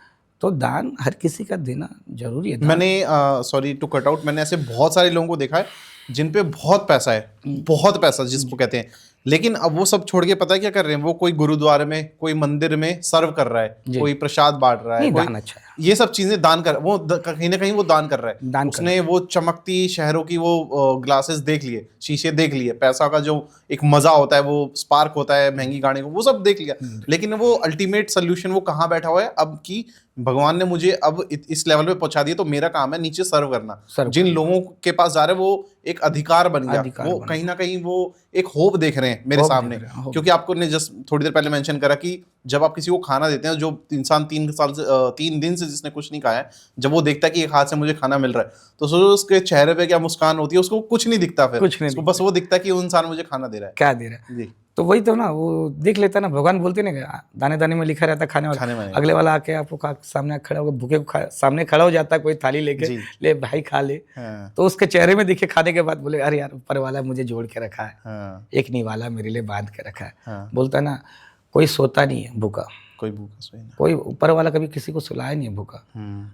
Speaker 1: तो दान हर किसी का देना जरूरी है।
Speaker 2: मैंने सॉरी टू कट आउट, मैंने ऐसे बहुत सारे लोगों को देखा है जिन पे बहुत पैसा है, बहुत पैसा जिसको कहते हैं, लेकिन अब वो सब छोड़ के पता है क्या कर रहे हैं? वो कोई गुरुद्वारे में, कोई मंदिर में सर्व कर रहा है, कोई प्रसाद बांट रहा है, कोई
Speaker 1: दान अच्छा है।
Speaker 2: ये सब चीजें दान कर, वो कहीं ना कहीं वो दान कर रहा है।
Speaker 1: दान
Speaker 2: उसने वो चमकती शहरों की वो ग्लासेस देख लिए, शीशे देख लिए, पैसा का जो एक मजा होता है, वो स्पार्क होता है महंगी गाड़ी को, वो सब देख लिया, लेकिन वो अल्टीमेट सोल्यूशन वो कहाँ बैठा हुआ है अब कि भगवान ने मुझे अब इस लेवल पे पहुंचा दिया, तो मेरा काम है नीचे सर्व करना। जिन लोगों के पास जा रहे हैं वो एक अधिकार बन गया, वो कहीं ना कहीं वो एक होप देख रहे हैं मेरे सामने। क्योंकि आपको ने जस्ट थोड़ी देर पहले मेंशन करा कि जब आप किसी को खाना देते हैं, जो इंसान 3 दिन से जिसने कुछ नहीं खाया है, जब वो देखता है कि एक हाथ से मुझे खाना मिल रहा है, तो सोचो उसके चेहरे पे क्या मुस्कान होती है। उसको कुछ नहीं दिखता, फिर उसको बस वो दिखता है कि वो इंसान मुझे खाना दे रहा है,
Speaker 1: क्या दे रहा है। तो वही तो ना, वो देख लेता ना, भगवान बोलते ना, दाने दाने में लिखा रहता खाने वाला। अगले वाला आके आपको सामने खड़ा होकर भूखे को सामने खड़ा हो जाता है, कोई थाली लेके, ले भाई खा ले। तो उसके चेहरे में दिखे खाने के बाद, बोले अरे यार ऊपर वाला मुझे जोड़ के रखा है, एक निवाला मेरे लिए बांध के रखा है। बोलता ना, कोई सोता नहीं है भूखा,
Speaker 2: कोई भूखा सोए ना,
Speaker 1: कोई ऊपर वाला कभी किसी को सुलाया नहीं है भूखा।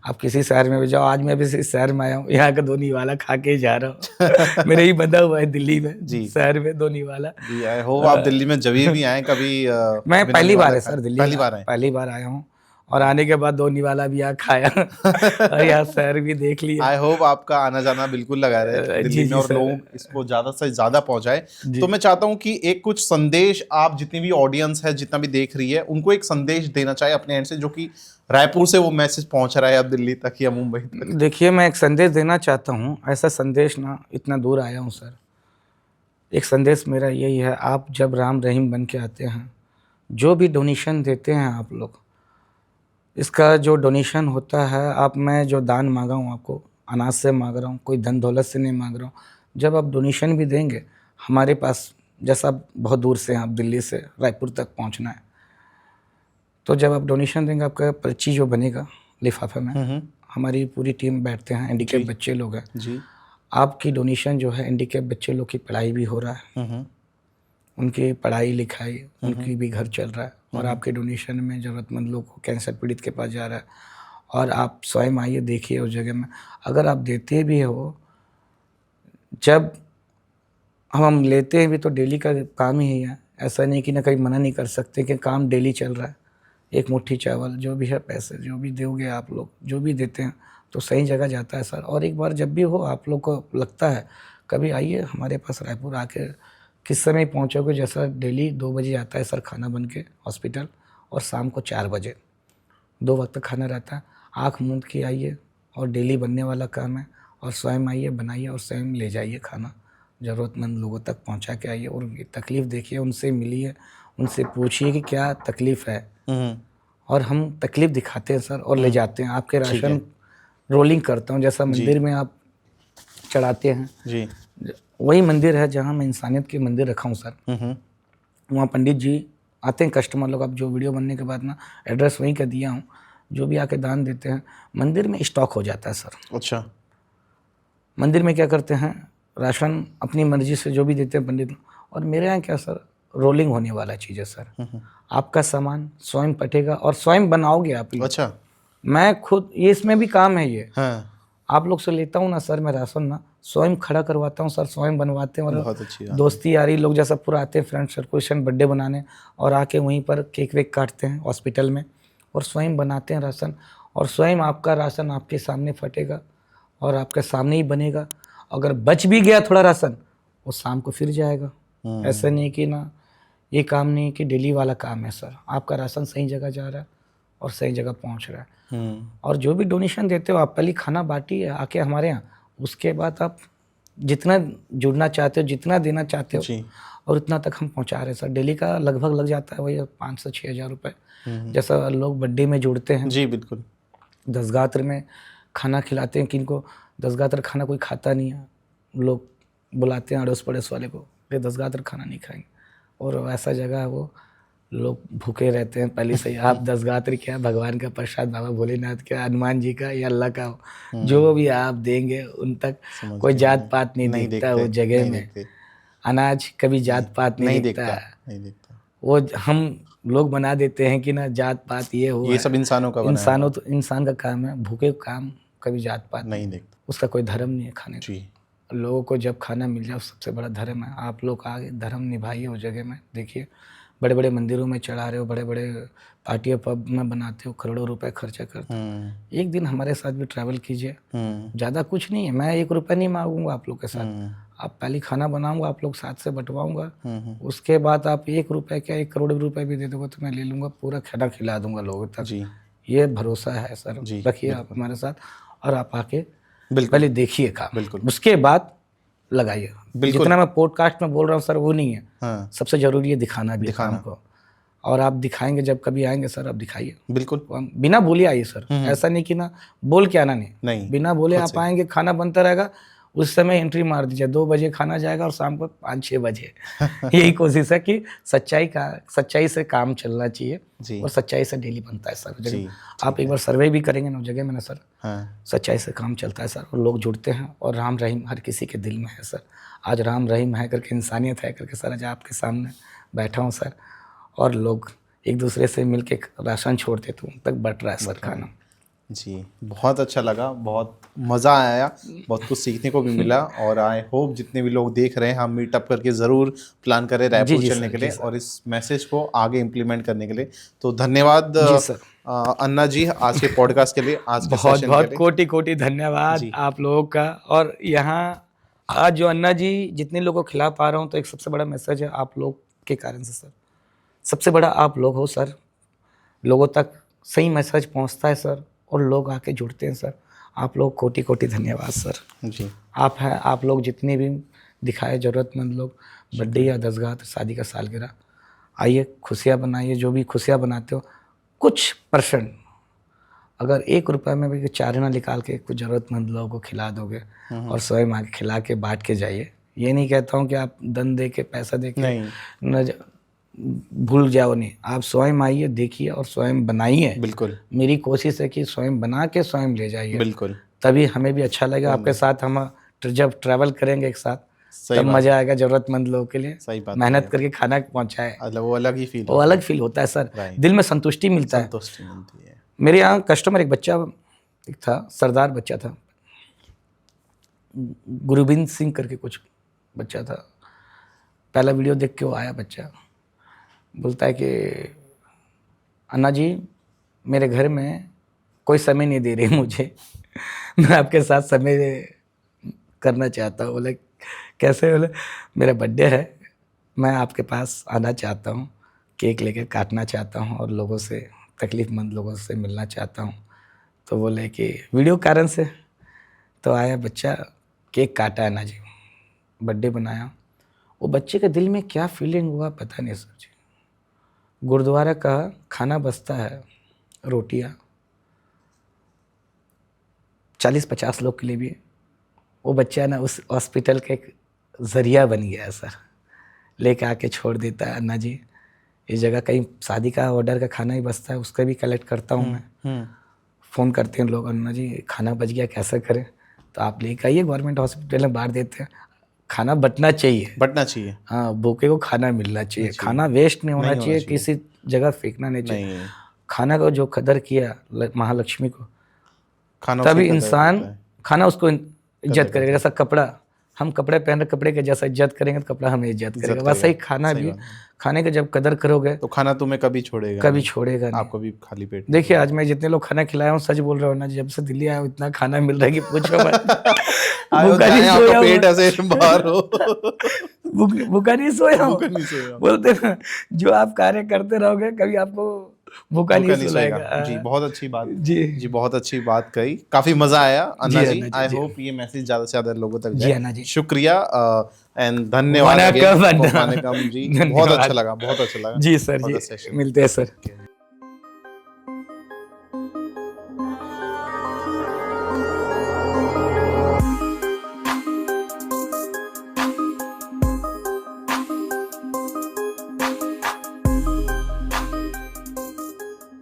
Speaker 1: आप किसी शहर में भी जाओ, आज मैं भी इस शहर में आया हूँ, यहाँ का 2 निवाला खा के जा रहा हूँ। मेरे ही बंधा हुआ है दिल्ली में, शहर में 2 निवाला।
Speaker 2: आई होप आप दिल्ली में जब भी आए कभी।
Speaker 1: मैं पहली बार है सर दिल्ली, पहली बार आया हूँ, और आने के बाद 2 निवाला भी यहाँ खाया और यहाँ शहर भी देख लिया।
Speaker 2: आई होप आपका आना जाना बिल्कुल लगा रहे दिल्ली में, और लोग इसको ज़्यादा से ज़्यादा पहुँचाए। तो मैं चाहता हूँ कि एक कुछ संदेश आप, जितनी भी ऑडियंस है, जितना भी देख रही है, उनको एक संदेश देना चाहे अपने एंड से, जो कि रायपुर से वो मैसेज पहुँच रहा है अब दिल्ली तक या मुंबई तक।
Speaker 1: देखिए, मैं एक संदेश देना चाहता हूँ, ऐसा संदेश ना, इतना दूर आया हूँ सर, एक संदेश मेरा यही है, आप जब राम रहीम बन के आते हैं, जो भी डोनेशन देते हैं आप लोग, इसका जो डोनेशन होता है, आप, मैं जो दान मांगा हूँ आपको, अनाज से मांग रहा हूँ, कोई धन दौलत से नहीं मांग रहा हूँ। जब आप डोनेशन भी देंगे हमारे पास, जैसा बहुत दूर से हैं आप, दिल्ली से रायपुर तक पहुँचना है, तो जब आप डोनेशन देंगे, आपका पर्ची जो बनेगा लिफाफे में, हमारी पूरी टीम बैठते हैं, हैंडीकैप बच्चे लोग हैं जी। आपकी डोनेशन जो है, हैंडीकैप बच्चे लोग की पढ़ाई भी हो रहा है, उनकी पढ़ाई लिखाई, उनकी भी घर चल रहा है, और आपके डोनेशन में ज़रूरतमंद लोग को, कैंसर पीड़ित के पास जा रहा है, और आप स्वयं आइए देखिए उस जगह में। अगर आप देते भी हो, जब हम लेते हैं भी तो डेली का काम ही है, ऐसा नहीं कि ना कहीं मना नहीं कर सकते कि काम डेली चल रहा है। एक मुट्ठी चावल, जो भी है, पैसे जो भी दोगे आप लोग, जो भी देते हैं, तो सही जगह जाता है सर। और एक बार जब भी हो, आप लोग को लगता है, कभी आइए हमारे पास रायपुर आके किस समय पहुंचोगे, जैसा डेली 2 बजे आता है सर खाना बन के हॉस्पिटल, और शाम को 4 बजे 2 वक्त खाना रहता है। आँख मूंद के आइए, और डेली बनने वाला काम है, और स्वयं आइए, बनाइए और स्वयं ले जाइए खाना, ज़रूरतमंद लोगों तक पहुंचा के आइए, और उनकी तकलीफ़ देखिए, उनसे मिलिए, उनसे पूछिए कि क्या तकलीफ़ है, और हम तकलीफ़ दिखाते हैं सर और ले जाते हैं। आपके राशन रोलिंग करता हूँ, जैसा मंदिर में आप चढ़ाते हैं
Speaker 2: जी,
Speaker 1: वही मंदिर है जहाँ मैं इंसानियत के मंदिर रखा हूँ सर। वहाँ पंडित जी आते हैं, कस्टमर लोग, अब जो वीडियो बनने के बाद ना एड्रेस वहीं का दिया हूँ, जो भी आके दान देते हैं मंदिर में स्टॉक हो जाता है सर।
Speaker 2: अच्छा,
Speaker 1: मंदिर में क्या करते हैं, राशन अपनी मर्जी से जो भी देते हैं पंडित, और मेरे यहाँ क्या सर, रोलिंग होने वाला चीज़ है सर। आपका सामान स्वयं पटेगा और स्वयं बनाओगे आप लोग।
Speaker 2: अच्छा,
Speaker 1: मैं खुद, ये इसमें भी काम है ये,
Speaker 2: हाँ,
Speaker 1: आप लोग से लेता हूँ ना सर मैं राशन ना, स्वयं खड़ा करवाता हूँ सर, स्वयं बनवाते हैं। और
Speaker 2: बहुत अच्छी बात।
Speaker 1: दोस्ती यारी लोग जैसा पूरा आते हैं, फ्रेंड सर्कुलेशन बर्थडे बनाने, और आके वहीं पर केक वेक काटते हैं हॉस्पिटल में, और स्वयं बनाते हैं राशन, और स्वयं आपका राशन आपके सामने फटेगा और आपके सामने ही बनेगा। अगर बच भी गया थोड़ा राशन, वो शाम को फिर जाएगा। ऐसा नहीं कि ना, ये काम नहीं कि डेली वाला काम है सर। आपका राशन सही जगह जा रहा है और सही जगह पहुंच रहा है। और जो भी डोनेशन देते हो आप पहले खाना बांटिए आके हमारे यहाँ, उसके बाद आप जितना जुड़ना चाहते हो, जितना देना चाहते हो,
Speaker 2: जी,
Speaker 1: और उतना तक हम पहुँचा रहे हैं सर। डेली का लगभग लग जाता है वही 5 से 6 हज़ार रुपये। जैसा लोग बर्थडे में जुड़ते हैं,
Speaker 2: जी, बिल्कुल,
Speaker 1: दसगात्र में खाना खिलाते हैं, किनको दसगात्र खाना कोई खाता नहीं है, लोग बुलाते हैं अड़ोस पड़ोस वाले को, ये दसगात्र खाना नहीं खाएंगे, और ऐसा जगह है वो, लोग भूखे रहते हैं पहले से ही। आप दसगात्र क्या, भगवान का प्रसाद, बाबा भोलेनाथ का, हनुमान जी का या अल्लाह का हो, जो भी आप देंगे उन तक कोई जात पात नहीं दिखता वो जगह में। अनाज कभी जात पात नहीं दिखता,
Speaker 2: नहीं दिखता।
Speaker 1: वो हम लोग बना देते हैं कि ना जात पात ये हो,
Speaker 2: ये सब इंसानों का बनाया हुआ।
Speaker 1: तो इंसान का काम है, भूखे काम कभी जात पात
Speaker 2: नहीं दिखता।
Speaker 1: उसका कोई धर्म नहीं है खाने का।
Speaker 2: जी,
Speaker 1: लोगों को जब खाना मिल जाए सबसे बड़ा धर्म है। आप लोग आगे धर्म निभाइए उस जगह में। देखिए बड़े बड़े मंदिरों में चढ़ा रहे हो, बड़े बड़े पार्टियाँ पब में बनाते हो, करोड़ों रुपए खर्चा करते हो। एक दिन हमारे साथ भी ट्रैवल कीजिए, ज़्यादा कुछ नहीं है, मैं 1 रुपया नहीं मांगूंगा आप लोग के साथ। आप पहले खाना बनाऊंगा, आप लोग साथ से बंटवाऊंगा, उसके बाद आप 1 रुपया क्या 1 करोड़ रुपए भी दे दोगे तो मैं ले लूँगा, पूरा खाना खिला दूंगा लोगों तक।
Speaker 2: जी,
Speaker 1: ये भरोसा है सर, रखिए आप हमारे साथ, और आप आके
Speaker 2: बिल्कुल,
Speaker 1: पहले देखिए काम,
Speaker 2: बिल्कुल,
Speaker 1: उसके बाद लगाइए।
Speaker 2: बिल्कुल।
Speaker 1: जितना मैं पॉडकास्ट में बोल रहा हूँ सर वो नहीं है,
Speaker 2: हाँ,
Speaker 1: सबसे ज़रूरी है दिखाना भी
Speaker 2: दिखाना।
Speaker 1: काम को। और आप दिखाएंगे, जब कभी आएंगे सर आप दिखाइए,
Speaker 2: बिल्कुल,
Speaker 1: बिना बोले आइए सर। ऐसा नहीं कि ना बोल के आना,
Speaker 2: नहीं,
Speaker 1: बिना बोले आप आएंगे, खाना बनता रहेगा, उस समय एंट्री मार दीजिए। 2 बजे खाना जाएगा और शाम को 5-6 बजे। यही कोशिश है कि सच्चाई से काम चलना चाहिए,
Speaker 2: जी,
Speaker 1: और सच्चाई से डेली बनता है सर
Speaker 2: जी,
Speaker 1: जगह। आप एक बार सर्वे भी करेंगे ना उस जगह में ना सर,
Speaker 2: हाँ,
Speaker 1: सच्चाई से काम चलता है सर, और लोग जुड़ते हैं, और राम रहीम हर किसी के दिल में है सर। आज राम रहीम है करके, इंसानियत है करके सर आज आपके सामने बैठा हूँ सर, और लोग एक दूसरे से मिलके राशन छोड़ते तो उन तक बट रहा है सर खाना।
Speaker 2: जी, बहुत अच्छा लगा, बहुत मज़ा आया, बहुत कुछ सीखने को भी मिला, और आई होप जितने भी लोग देख रहे हैं हम मीटअप करके ज़रूर प्लान करें रायपुर चलने के लिए, और इस मैसेज को आगे इम्प्लीमेंट करने के लिए। तो धन्यवाद अन्ना जी आज के पॉडकास्ट के लिए, आज के
Speaker 1: बहुत
Speaker 2: सेशन
Speaker 1: बहुत
Speaker 2: के लिए।
Speaker 1: कोटि कोटि धन्यवाद आप लोगों का। और यहाँ आज जो अन्ना जी जितने लोगों को खिला पा रहा हूँ, तो एक सबसे बड़ा मैसेज है आप लोग के कारण से सर। सबसे बड़ा आप लोग हो सर, लोगों तक सही मैसेज पहुँचता है सर, और लोग आके जुड़ते हैं सर। आप लोग कोटि कोटि धन्यवाद सर।
Speaker 2: जी,
Speaker 1: आप हैं, आप लोग जितने भी दिखाए ज़रूरतमंद लोग, बर्थडे या दसगात्र, शादी का सालगिरह, आइए खुशियाँ बनाइए। जो भी खुशियाँ बनाते हो, कुछ % अगर 1 रुपये में भी चारना निकाल के कुछ ज़रूरतमंद लोगों को खिला दोगे, और स्वयं आके खिला के बांट के जाइए। ये नहीं कहता हूँ कि आप दन दे के, पैसा दे के न भूल जाओ, नहीं, आप स्वयं आइए, देखिए और स्वयं बनाइए।
Speaker 2: बिल्कुल,
Speaker 1: मेरी कोशिश है कि स्वयं बना के स्वयं ले जाइए,
Speaker 2: बिल्कुल,
Speaker 1: तभी हमें भी अच्छा लगेगा। आपके साथ हम जब ट्रैवल करेंगे एक साथ, तब मज़ा आएगा ज़रूरतमंद लोगों के लिए।
Speaker 2: सही बात,
Speaker 1: मेहनत करके खाना पहुँचाए,
Speaker 2: वो अलग ही फील,
Speaker 1: वो अलग फील होता है सर, दिल में संतुष्टि मिलता है।
Speaker 2: संतुष्टि मिलती है।
Speaker 1: मेरे यहाँ कस्टमर एक बच्चा एक था, सरदार बच्चा था, गुरबिंद सिंह करके कुछ बच्चा था। पहला वीडियो देख के वो आया बच्चा, बोलता है कि अन्ना जी मेरे घर में कोई समय नहीं दे रही मुझे, मैं आपके साथ समय करना चाहता हूँ। बोले कैसे? बोले मेरा बर्थडे है, मैं आपके पास आना चाहता हूँ, केक लेके काटना चाहता हूँ और लोगों से, तकलीफ़मंद लोगों से मिलना चाहता हूँ। तो बोले कि वीडियो कारण से। तो आया बच्चा, केक काटा अन्ना जी, बर्थडे बनाया। वो बच्चे के दिल में क्या फीलिंग हुआ पता नहीं सर जी। गुरुद्वारा का खाना बचता है, रोटियाँ 40-50 लोग के लिए भी। वो बच्चा ना उस हॉस्पिटल का एक ज़रिया बन गया है सर। लेके आके छोड़ देता है, अन्ना जी इस जगह कहीं शादी का ऑर्डर का खाना ही बचता है, उसका भी कलेक्ट करता हूँ मैं। फ़ोन करते हैं लोग, अन्ना जी खाना बच गया कैसे करें? तो आप लेके आइए, गवर्नमेंट हॉस्पिटल में बांट देते हैं। खाना बटना चाहिए,
Speaker 2: बटना चाहिए।
Speaker 1: हाँ, भूखे को खाना मिलना चाहिए, खाना वेस्ट नहीं होना चाहिए, किसी जगह फेंकना नहीं चाहिए। खाना को जो कदर किया महालक्ष्मी को,
Speaker 2: खाना
Speaker 1: तभी इंसान खाना उसको इज्जत करेगा। जैसा कपड़ा, हम कपड़े पहन रहे, कपड़े के जैसा इज्जत करेंगे तो कपड़ा हमें इज्जत करेगा। वैसा ही खाना भी, खाने का जब कदर करोगे
Speaker 2: तो खाना तुम्हें कभी छोड़ेगा
Speaker 1: नहीं।
Speaker 2: आप कभी खाली पेट।
Speaker 1: देखिए आज मैं जितने लोग खाना खिलाया हूँ, सच बोल रहा हूँ ना, जब से दिल्ली आया हूँ इतना खाना मिल रहा है कि पूछो मत। भूखा नहीं सोया हूँ,
Speaker 2: पेट ऐसे बाहर हो,
Speaker 1: भूखा नहीं सोया हूँ। बोलते ना, जो आप कार्य करते रहोगे कभी आपको भूखा नहीं सुलाएगा।
Speaker 2: जी बहुत अच्छी बात,
Speaker 1: जी
Speaker 2: बहुत अच्छी बात कही, काफी मजा आया अन्ना जी। आई होप ये मैसेज ज्यादा से ज्यादा लोगों तक जाए।
Speaker 1: अन्ना जी
Speaker 2: शुक्रिया एंड धन्यवाद जी, बहुत अच्छा लगा।
Speaker 1: जी सर जी, मिलते हैं सर।